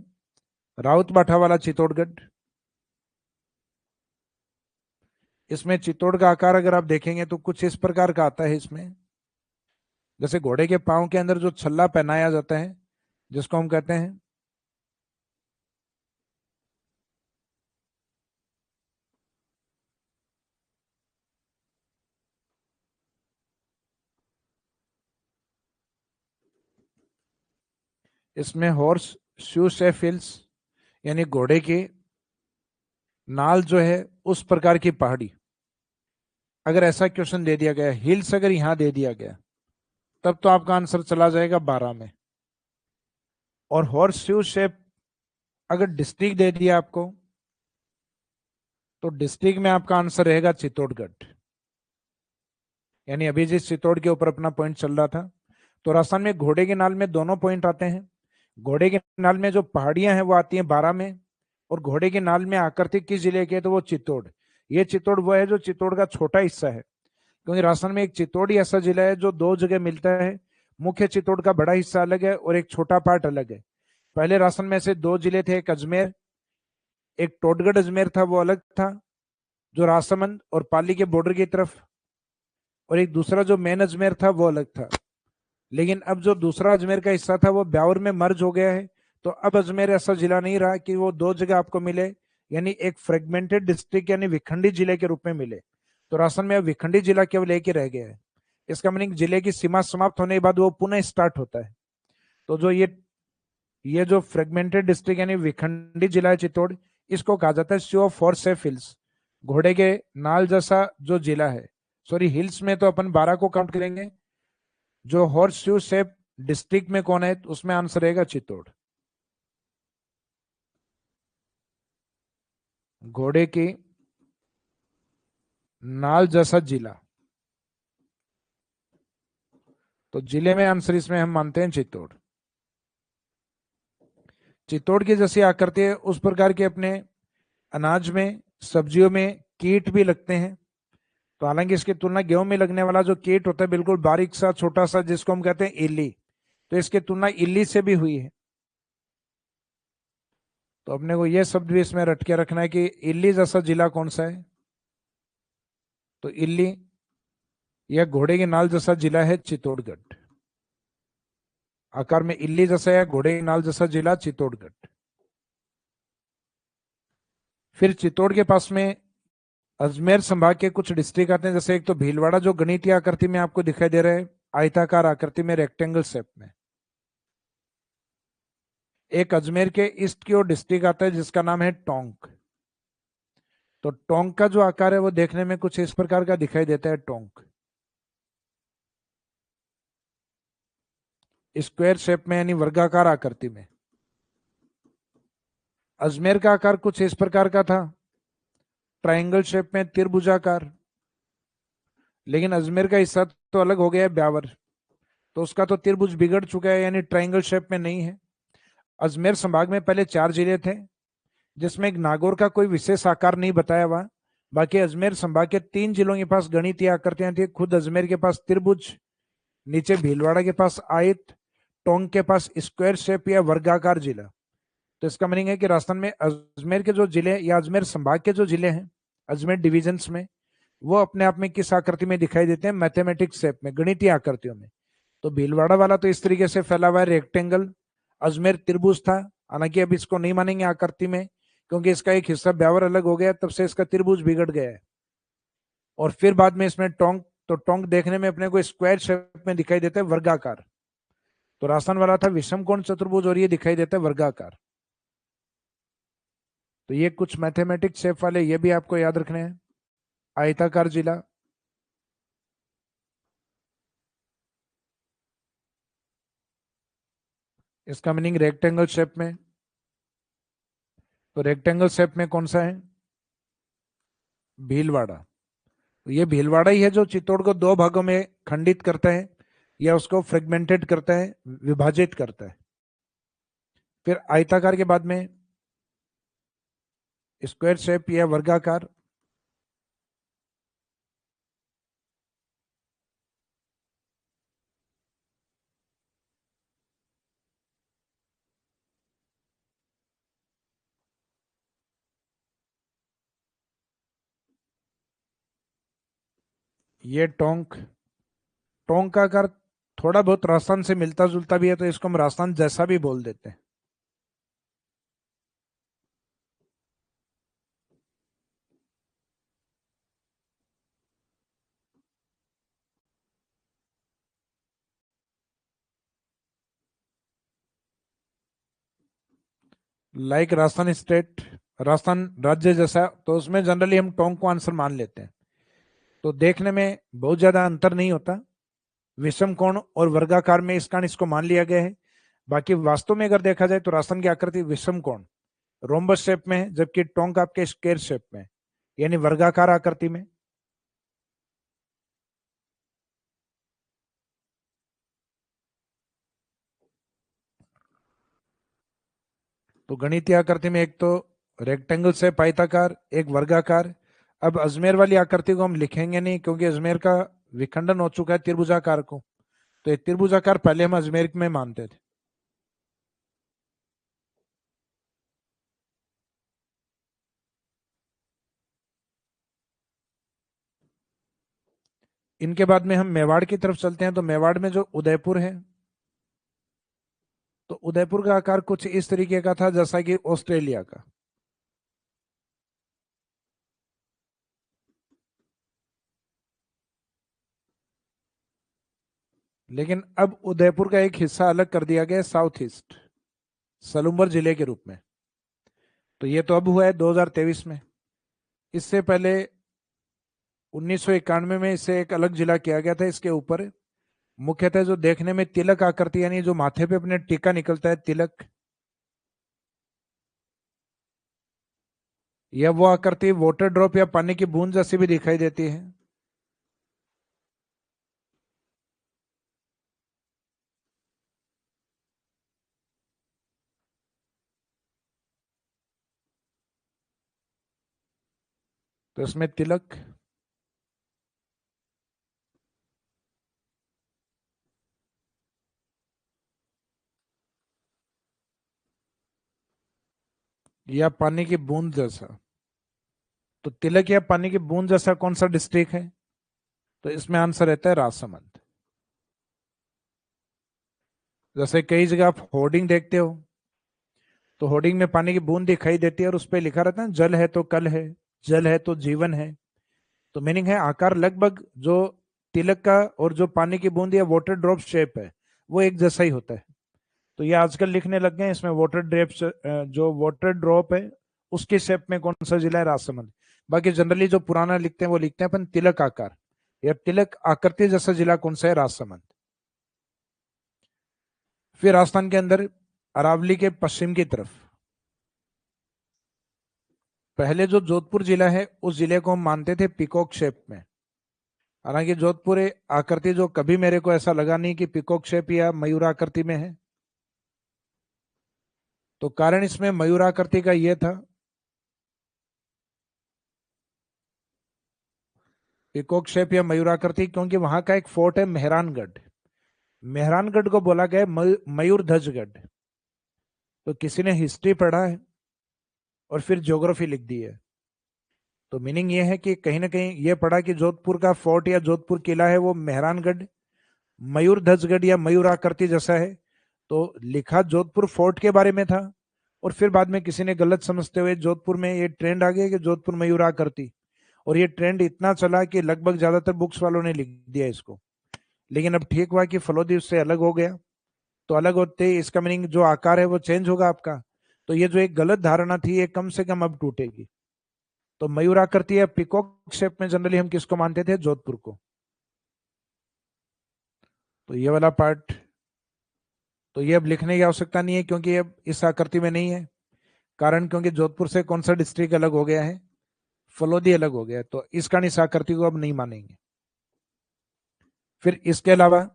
राउत बाठा वाला चित्तौड़गढ़, इसमें चित्तौड़ का आकार अगर आप देखेंगे तो कुछ इस प्रकार का आता है। इसमें जैसे घोड़े के पांव के अंदर जो छल्ला पहनाया जाता है, जिसको हम कहते हैं इसमें हॉर्स शू शेफ हिल्स, यानी घोड़े की नाल जो है उस प्रकार की पहाड़ी। अगर ऐसा क्वेश्चन दे दिया गया, हिल्स अगर यहां दे दिया गया, तब तो आपका आंसर चला जाएगा 12 में। और हॉर्स शू शेप अगर डिस्ट्रिक्ट दे दिया आपको, तो डिस्ट्रिक्ट में आपका आंसर रहेगा चित्तौड़गढ़। यानी अभी जिस चित्तौड़ के ऊपर अपना पॉइंट चल रहा था, तो राजस्थान में घोड़े के नाल में दोनों पॉइंट आते हैं। घोड़े के नाल में जो पहाड़ियां हैं वो आती हैं 12 में, और घोड़े के नाल में आकृति किस जिले के है, तो वो चित्तौड़। ये चित्तौड़ वो है जो चित्तौड़ का छोटा हिस्सा है, क्योंकि राजस्थान में एक चित्तौड़ ही ऐसा जिला है जो दो जगह मिलता है। मुख्य चित्तौड़ का बड़ा हिस्सा अलग है और एक छोटा पार्ट अलग है। पहले राजस्थान में ऐसे दो जिले थे, एक अजमेर, एक टोटगढ़ अजमेर था, वो अलग था जो राजसमंद और पाली के बॉर्डर की तरफ, और एक दूसरा जो मेन अजमेर था वो अलग था। लेकिन अब जो दूसरा अजमेर का हिस्सा था वो ब्यावर में मर्ज हो गया है, तो अब अजमेर ऐसा जिला नहीं रहा कि वो दो जगह आपको मिले, यानी एक फ्रेगमेंटेड डिस्ट्रिक्ट यानी विखंडी जिले के रूप में मिले। तो राजस्थान में अब विखंडी जिला केवल एक ही रह गया है। इसका मीनिंग जिले की सीमा समाप्त होने के बाद वो पुनः स्टार्ट होता है। तो जो ये जो फ्रेगमेंटेड डिस्ट्रिक्ट यानी विखंडी जिला है चित्तौड़, इसको कहा जाता है show off horse shape hills, घोड़े के नाल जैसा जो जिला है। सॉरी, हिल्स में तो अपन 12 को काउंट करेंगे, जो हॉर्स शू शेप डिस्ट्रिक्ट में कौन है, तो उसमें आंसर रहेगा चित्तौड़। घोड़े की नाल जैसा जिला, तो जिले में आंसर इसमें हम मानते हैं चित्तौड़। चित्तौड़ की जैसी आकृति है उस प्रकार के अपने अनाज में, सब्जियों में कीट भी लगते हैं। तो हालांकि इसकी तुलना गेहूं में लगने वाला जो कीट होता है बिल्कुल बारीक सा छोटा सा, जिसको हम कहते हैं इल्ली, तो इसकी तुलना इल्ली से भी हुई है। तो अपने को यह शब्द भी इसमें रट के रखना है कि इल्ली जैसा जिला कौन सा है, तो इल्ली या घोड़े के नाल जैसा जिला है चित्तौड़गढ़। आकार में इल्ली जैसा या घोड़े के नाल जैसा जिला चित्तौड़गढ़। फिर चित्तौड़ के पास में अजमेर संभाग के कुछ डिस्ट्रिक्ट आते हैं, जैसे एक तो भीलवाड़ा जो गणितीय आकृति में आपको दिखाई दे रहा है, आयताकार आकृति में, रेक्टेंगल शेप में। एक अजमेर के ईस्ट की ओर डिस्ट्रिक्ट आता है जिसका नाम है टोंक। तो टोंक का जो आकार है वो देखने में कुछ इस प्रकार का दिखाई देता है, टोंक स्क्वायर शेप में यानी वर्गाकार आकृति में। अजमेर का आकार कुछ इस प्रकार का था, ट्रायंगल शेप में, त्रिभुजाकार। लेकिन अजमेर का हिस्सा तो अलग हो गया है, ब्यावर, तो उसका तो त्रिभुज बिगड़ चुका है, यानी ट्रायंगल शेप में नहीं है। अजमेर संभाग में पहले 4 जिले थे, जिसमें एक नागौर का कोई विशेष आकार नहीं बताया हुआ। बाकी अजमेर संभाग के 3 जिलों के पास गणितीय आकृतियां थी। खुद अजमेर के पास त्रिभुज, नीचे भीलवाड़ा के पास आयत, टोंक के पास स्क्वायर शेप या वर्गाकार जिला। तो इसका मीनिंग है कि राजस्थान में अजमेर के जो जिले या अजमेर संभाग के जो जिले हैं अजमेर डिविजन्स में, वो अपने आप में किस आकृति में दिखाई देते हैं? मैथमेटिक्स शेप में, गणितीय आकृतियों में। तो भीलवाड़ा वाला तो इस तरीके से फैला हुआ है, रेक्टेंगल। अजमेर त्रिभुज था, हालांकि अब इसको नहीं मानेंगे आकृति में, क्योंकि इसका एक हिस्सा ब्यावर अलग हो गया, तब से इसका त्रिभुज बिगड़ गया है। और फिर बाद में इसमें टोंक, तो टोंक देखने में अपने को स्क्वायर शेप में दिखाई देता है, वर्गाकार। तो राजस्थान वाला था विषम कोण चतुर्भुज, और ये दिखाई देता है वर्गाकार। तो ये कुछ मैथमेटिक्स शेप वाले ये भी आपको याद रखने हैं। आयताकार जिला, इसका मीनिंग रेक्टेंगल शेप में। तो रेक्टेंगल शेप में कौन सा है? भीलवाड़ा। तो ये भीलवाड़ा ही है जो चित्तौड़ को 2 भागों में खंडित करता है, या उसको फ्रेगमेंटेड करता है, विभाजित करता है। फिर आयताकार के बाद में स्क्वायर शेप या वर्गाकार। ये टोंक। टोंक का आकार थोड़ा बहुत राजस्थान से मिलता जुलता भी है, तो इसको हम राजस्थान जैसा भी बोल देते हैं। लाइक राजस्थान स्टेट, राजस्थान राज्य जैसा, तो उसमें जनरली हम टोंक को आंसर मान लेते हैं। तो देखने में बहुत ज्यादा अंतर नहीं होता, विषम कोण और वर्गाकार में इस कारण इसको मान लिया गया है। बाकी वास्तव में अगर देखा जाए तो राजस्थान की आकृति विषम कोण रोम्बस शेप में है, जबकि टोंक आपके स्क्वायर शेप में, यानी वर्गाकार आकृति में। तो गणितीय आकृति में एक तो रेक्टेंगल शेप आयताकार, एक वर्गाकार। अब अजमेर वाली आकृति को हम लिखेंगे नहीं, क्योंकि अजमेर का विखंडन हो चुका है त्रिभुजाकार को। तो ये त्रिभुजाकार पहले हम अजमेर में मानते थे। इनके बाद में हम मेवाड़ की तरफ चलते हैं। तो मेवाड़ में जो उदयपुर है, तो उदयपुर का आकार कुछ इस तरीके का था जैसा कि ऑस्ट्रेलिया का। लेकिन अब उदयपुर का एक हिस्सा अलग कर दिया गया, साउथ ईस्ट सलूम्बर जिले के रूप में। तो ये तो अब हुआ है 2023 में। इससे पहले 1991 में इसे एक अलग जिला किया गया था। इसके ऊपर मुख्यतः जो देखने में तिलक आकृति, यानी जो माथे पे अपने टीका निकलता है, तिलक, या वो आकृति वाटर ड्रॉप या पानी की बूंद जैसी भी दिखाई देती है। तो इसमें तिलक, या पानी की बूंद जैसा। तो तिलक या पानी की बूंद जैसा कौन सा डिस्ट्रिक्ट है? तो इसमें आंसर रहता है राजसमंद। जैसे कई जगह आप होर्डिंग देखते हो, तो होर्डिंग में पानी की बूंद दिखाई देती है और उस पर लिखा रहता है जल है तो कल है, जल है तो जीवन है। तो मीनिंग है आकार लगभग जो तिलक का और जो पानी की बूंद या वाटर ड्रॉप शेप है, वो एक जैसा ही होता है। तो ये आजकल लिखने लग गए इसमें वाटर ड्रॉप, जो वाटर ड्रॉप है उसके शेप में कौन सा जिला है? राजसमंद। बाकी जनरली जो पुराना लिखते हैं वो लिखते हैं अपन तिलक आकार या तिलक आकृति जैसा जिला कौन सा है? राजसमंद। फिर राजस्थान के अंदर अरावली के पश्चिम की तरफ पहले जो जोधपुर जिला है, उस जिले को हम मानते थे पिकॉक शेप में। हालांकि जोधपुर आकृति जो कभी मेरे को ऐसा लगा नहीं कि पिकॉक शेप या मयूर आकृति में है। तो कारण इसमें मयूर आकृति का यह था पिकॉक शेप या मयूराकृति, क्योंकि वहां का एक फोर्ट है मेहरानगढ़। मेहरानगढ़ को बोला गया मयूर ध्वजगढ़। तो किसी ने हिस्ट्री पढ़ा है और फिर ज्योग्राफी लिख दी है, तो मीनिंग ये है कि कहीं ना कहीं ये पढ़ा कि जोधपुर का फोर्ट या जोधपुर किला है वो मेहरानगढ़ मयूर ध्वजगढ़ या मयूराकृति जैसा है। तो लिखा जोधपुर फोर्ट के बारे में था, और फिर बाद में किसी ने गलत समझते हुए जोधपुर में ये ट्रेंड आ गया कि जोधपुर मयूराकृति, और ये ट्रेंड इतना चला कि लगभग ज्यादातर बुक्स वालों ने लिख दिया इसको। लेकिन अब ठीक हुआ कि फलोदी उससे अलग हो गया, तो अलग होते ही इसका मीनिंग जो आकार है वो चेंज होगा आपका। तो ये जो एक गलत धारणा थी ये कम से कम अब टूटेगी। तो मयूराकृति या पिकॉक शेप में जनरली हम किसको मानते थे? जोधपुर को। तो ये वाला पार्ट, तो ये अब लिखने की आवश्यकता नहीं है क्योंकि अब इस आकृति में नहीं है। कारण क्योंकि जोधपुर से कौन सा डिस्ट्रिक्ट अलग हो गया है? फलोदी अलग हो गया है, तो इस कारण इस आकृति को अब नहीं मानेंगे। फिर इसके अलावा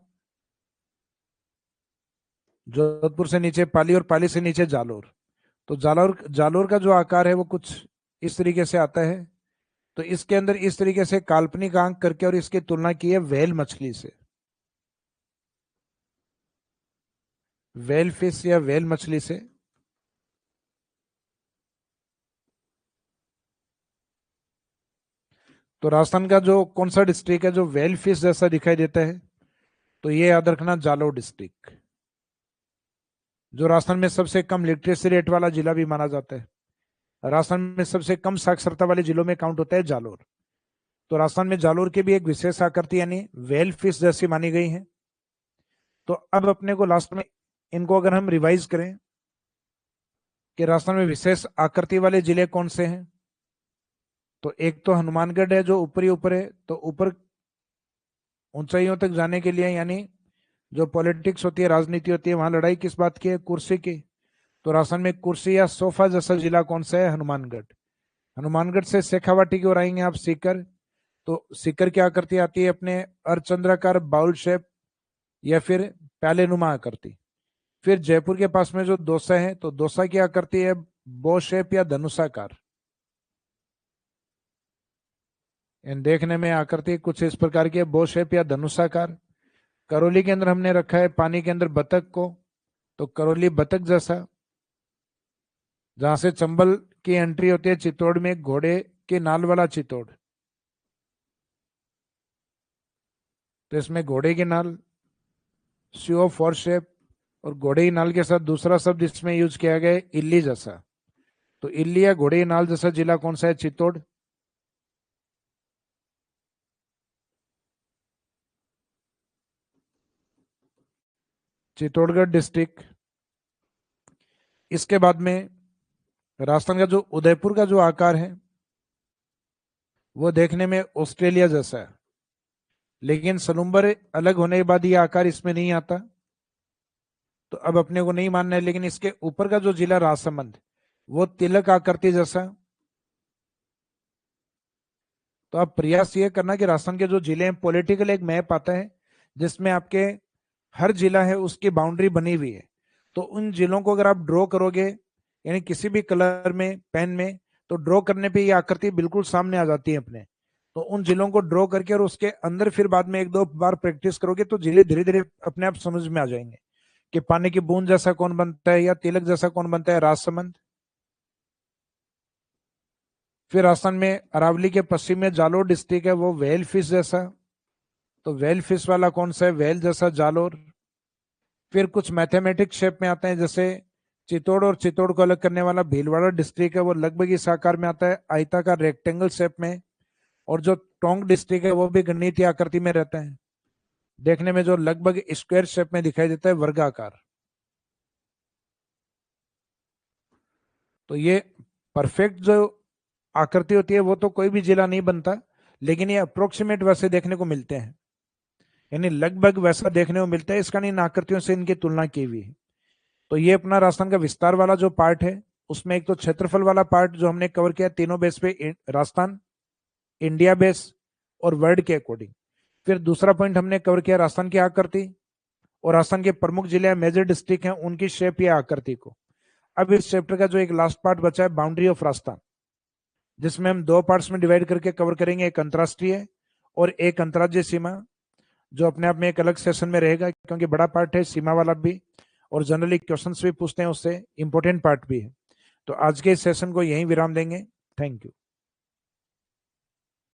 जोधपुर से नीचे पाली और पाली से नीचे जालोर। तो जालोर जालोर का जो आकार है वो कुछ इस तरीके से आता है। तो इसके अंदर इस तरीके से काल्पनिक आंक करके और इसकी तुलना की है व्हेल मछली से। व्हेल फिश या व्हेल मछली से। तो राजस्थान का जो कौन सा डिस्ट्रिक्ट है जो व्हेल फिश जैसा दिखाई देता है? तो ये याद रखना, जालोर डिस्ट्रिक्ट, जो राजस्थान में सबसे कम लिटरेसी रेट वाला जिला भी माना जाता है। राजस्थान में सबसे कम साक्षरता वाले जिलों में काउंट होता है जालोर। तो राजस्थान में जालोर की भी एक विशेष आकृति यानी व्हेल फिश जैसी मानी गई है। तो अब अपने को लास्ट में इनको अगर हम रिवाइज करें कि राजस्थान में विशेष आकृति वाले जिले कौन से हैं, तो एक तो हनुमानगढ़ है जो ऊपर ही ऊपर है। तो ऊपर ऊंचाइयों तक जाने के लिए यानी जो पॉलिटिक्स होती है, राजनीति होती है, वहां लड़ाई किस बात की है? कुर्सी की। तो राजस्थान में कुर्सी या सोफा जैसा जिला कौन सा है? हनुमानगढ़। हनुमानगढ़ से शेखावाटी की ओर आएंगे आप सीकर। तो सीकर की आकृति आती है अपने अर्धचंद्राकार बाउल शेप या फिर प्याले नुमा आकृति। फिर जयपुर के पास में जो दौसा है, तो दौसा की आकृति है बो शेप या धनुषाकार। देखने में आकृति कुछ इस प्रकार की है, बो शेप या धनुषाकार। करौली के अंदर हमने रखा है पानी के अंदर बतख को, तो करौली बतख जैसा। जहां से चंबल की एंट्री होती है चित्तौड़ में, घोड़े के नाल वाला चित्तौड़, तो इसमें घोड़े की नाल सीओ फोर शेप, और घोड़े की नाल के साथ दूसरा शब्द इसमें यूज किया गया है इल्ली जैसा। तो इल्ली या घोड़े की नाल जैसा जिला कौन सा है? चित्तौड़। चित्तौड़गढ़ डिस्ट्रिक्ट। इसके बाद में राजस्थान का जो उदयपुर का जो आकार है वो देखने में ऑस्ट्रेलिया जैसा है, लेकिन सलूम्बर अलग होने के बाद ये आकार इसमें नहीं आता, तो अब अपने को नहीं मानना है। लेकिन इसके ऊपर का जो जिला राजसमंद वो तिलक आकृति जैसा। तो आप प्रयास ये करना कि राजस्थान के जो जिले हैं, पॉलिटिकल एक मैप आता है जिसमें आपके हर जिला है उसकी बाउंड्री बनी हुई है। तो उन जिलों को अगर आप ड्रॉ करोगे यानी किसी भी कलर में पेन में, तो ड्रॉ करने पे ये आकृति बिल्कुल सामने आ जाती है अपने। तो उन जिलों को ड्रॉ करके और उसके अंदर फिर बाद में एक दो बार प्रैक्टिस करोगे तो जिले धीरे धीरे अपने आप समझ में आ जाएंगे कि पानी की बूंद जैसा कौन बनता है या तिलक जैसा कौन बनता है? राजसमंद। फिर राजस्थान में अरावली के पश्चिम में जालोर डिस्ट्रिक्ट है, वो व्हेल फिश जैसा। तो व्हेल फिश वाला कौन सा है? व्हेल जैसा जालोर। फिर कुछ मैथमेटिक्स शेप में आते हैं, जैसे चित्तौड़ और चित्तौड़ को अलग करने वाला भीलवाड़ा डिस्ट्रिक्ट है, वो लगभग इस आकार में आता है, आयताकार रेक्टेंगल शेप में। और जो टोंक डिस्ट्रिक्ट है वो भी गणितीय आकृति में रहता है, देखने में जो लगभग स्क्वायर शेप में दिखाई देता है, वर्गाकार। तो ये परफेक्ट जो आकृति होती है वो तो कोई भी जिला नहीं बनता, लेकिन ये अप्रोक्सीमेट वैसे देखने को मिलते हैं, यानी लगभग वैसा देखने को मिलता है। इसका इन आकृतियों से इनकी तुलना की हुई है। तो ये अपना राजस्थान का विस्तार वाला जो पार्ट है, उसमें एक तो क्षेत्रफल वाला पार्ट जो हमने कवर किया तीनों बेस पे, राजस्थान, इंडिया बेस और वर्ल्ड के अकॉर्डिंग। फिर दूसरा पॉइंट हमने कवर किया राजस्थान की आकृति और राजस्थान के प्रमुख जिले मेजर डिस्ट्रिक्ट हैं उनकी शेप या आकृति को। अब इस चैप्टर का जो एक लास्ट पार्ट बचा है बाउंड्री ऑफ राजस्थान, जिसमें हम दो पार्ट्स में डिवाइड करके कवर करेंगे, एक अंतरराष्ट्रीय और एक अंतर्राज्यीय सीमा, जो अपने आप में एक अलग सेशन में रहेगा, क्योंकि बड़ा पार्ट है सीमा वाला भी, और जनरली क्वेश्चंस भी पूछते हैं उससे, इंपॉर्टेंट पार्ट भी है। तो आज के इस सेशन को यहीं विराम देंगे। Thank you.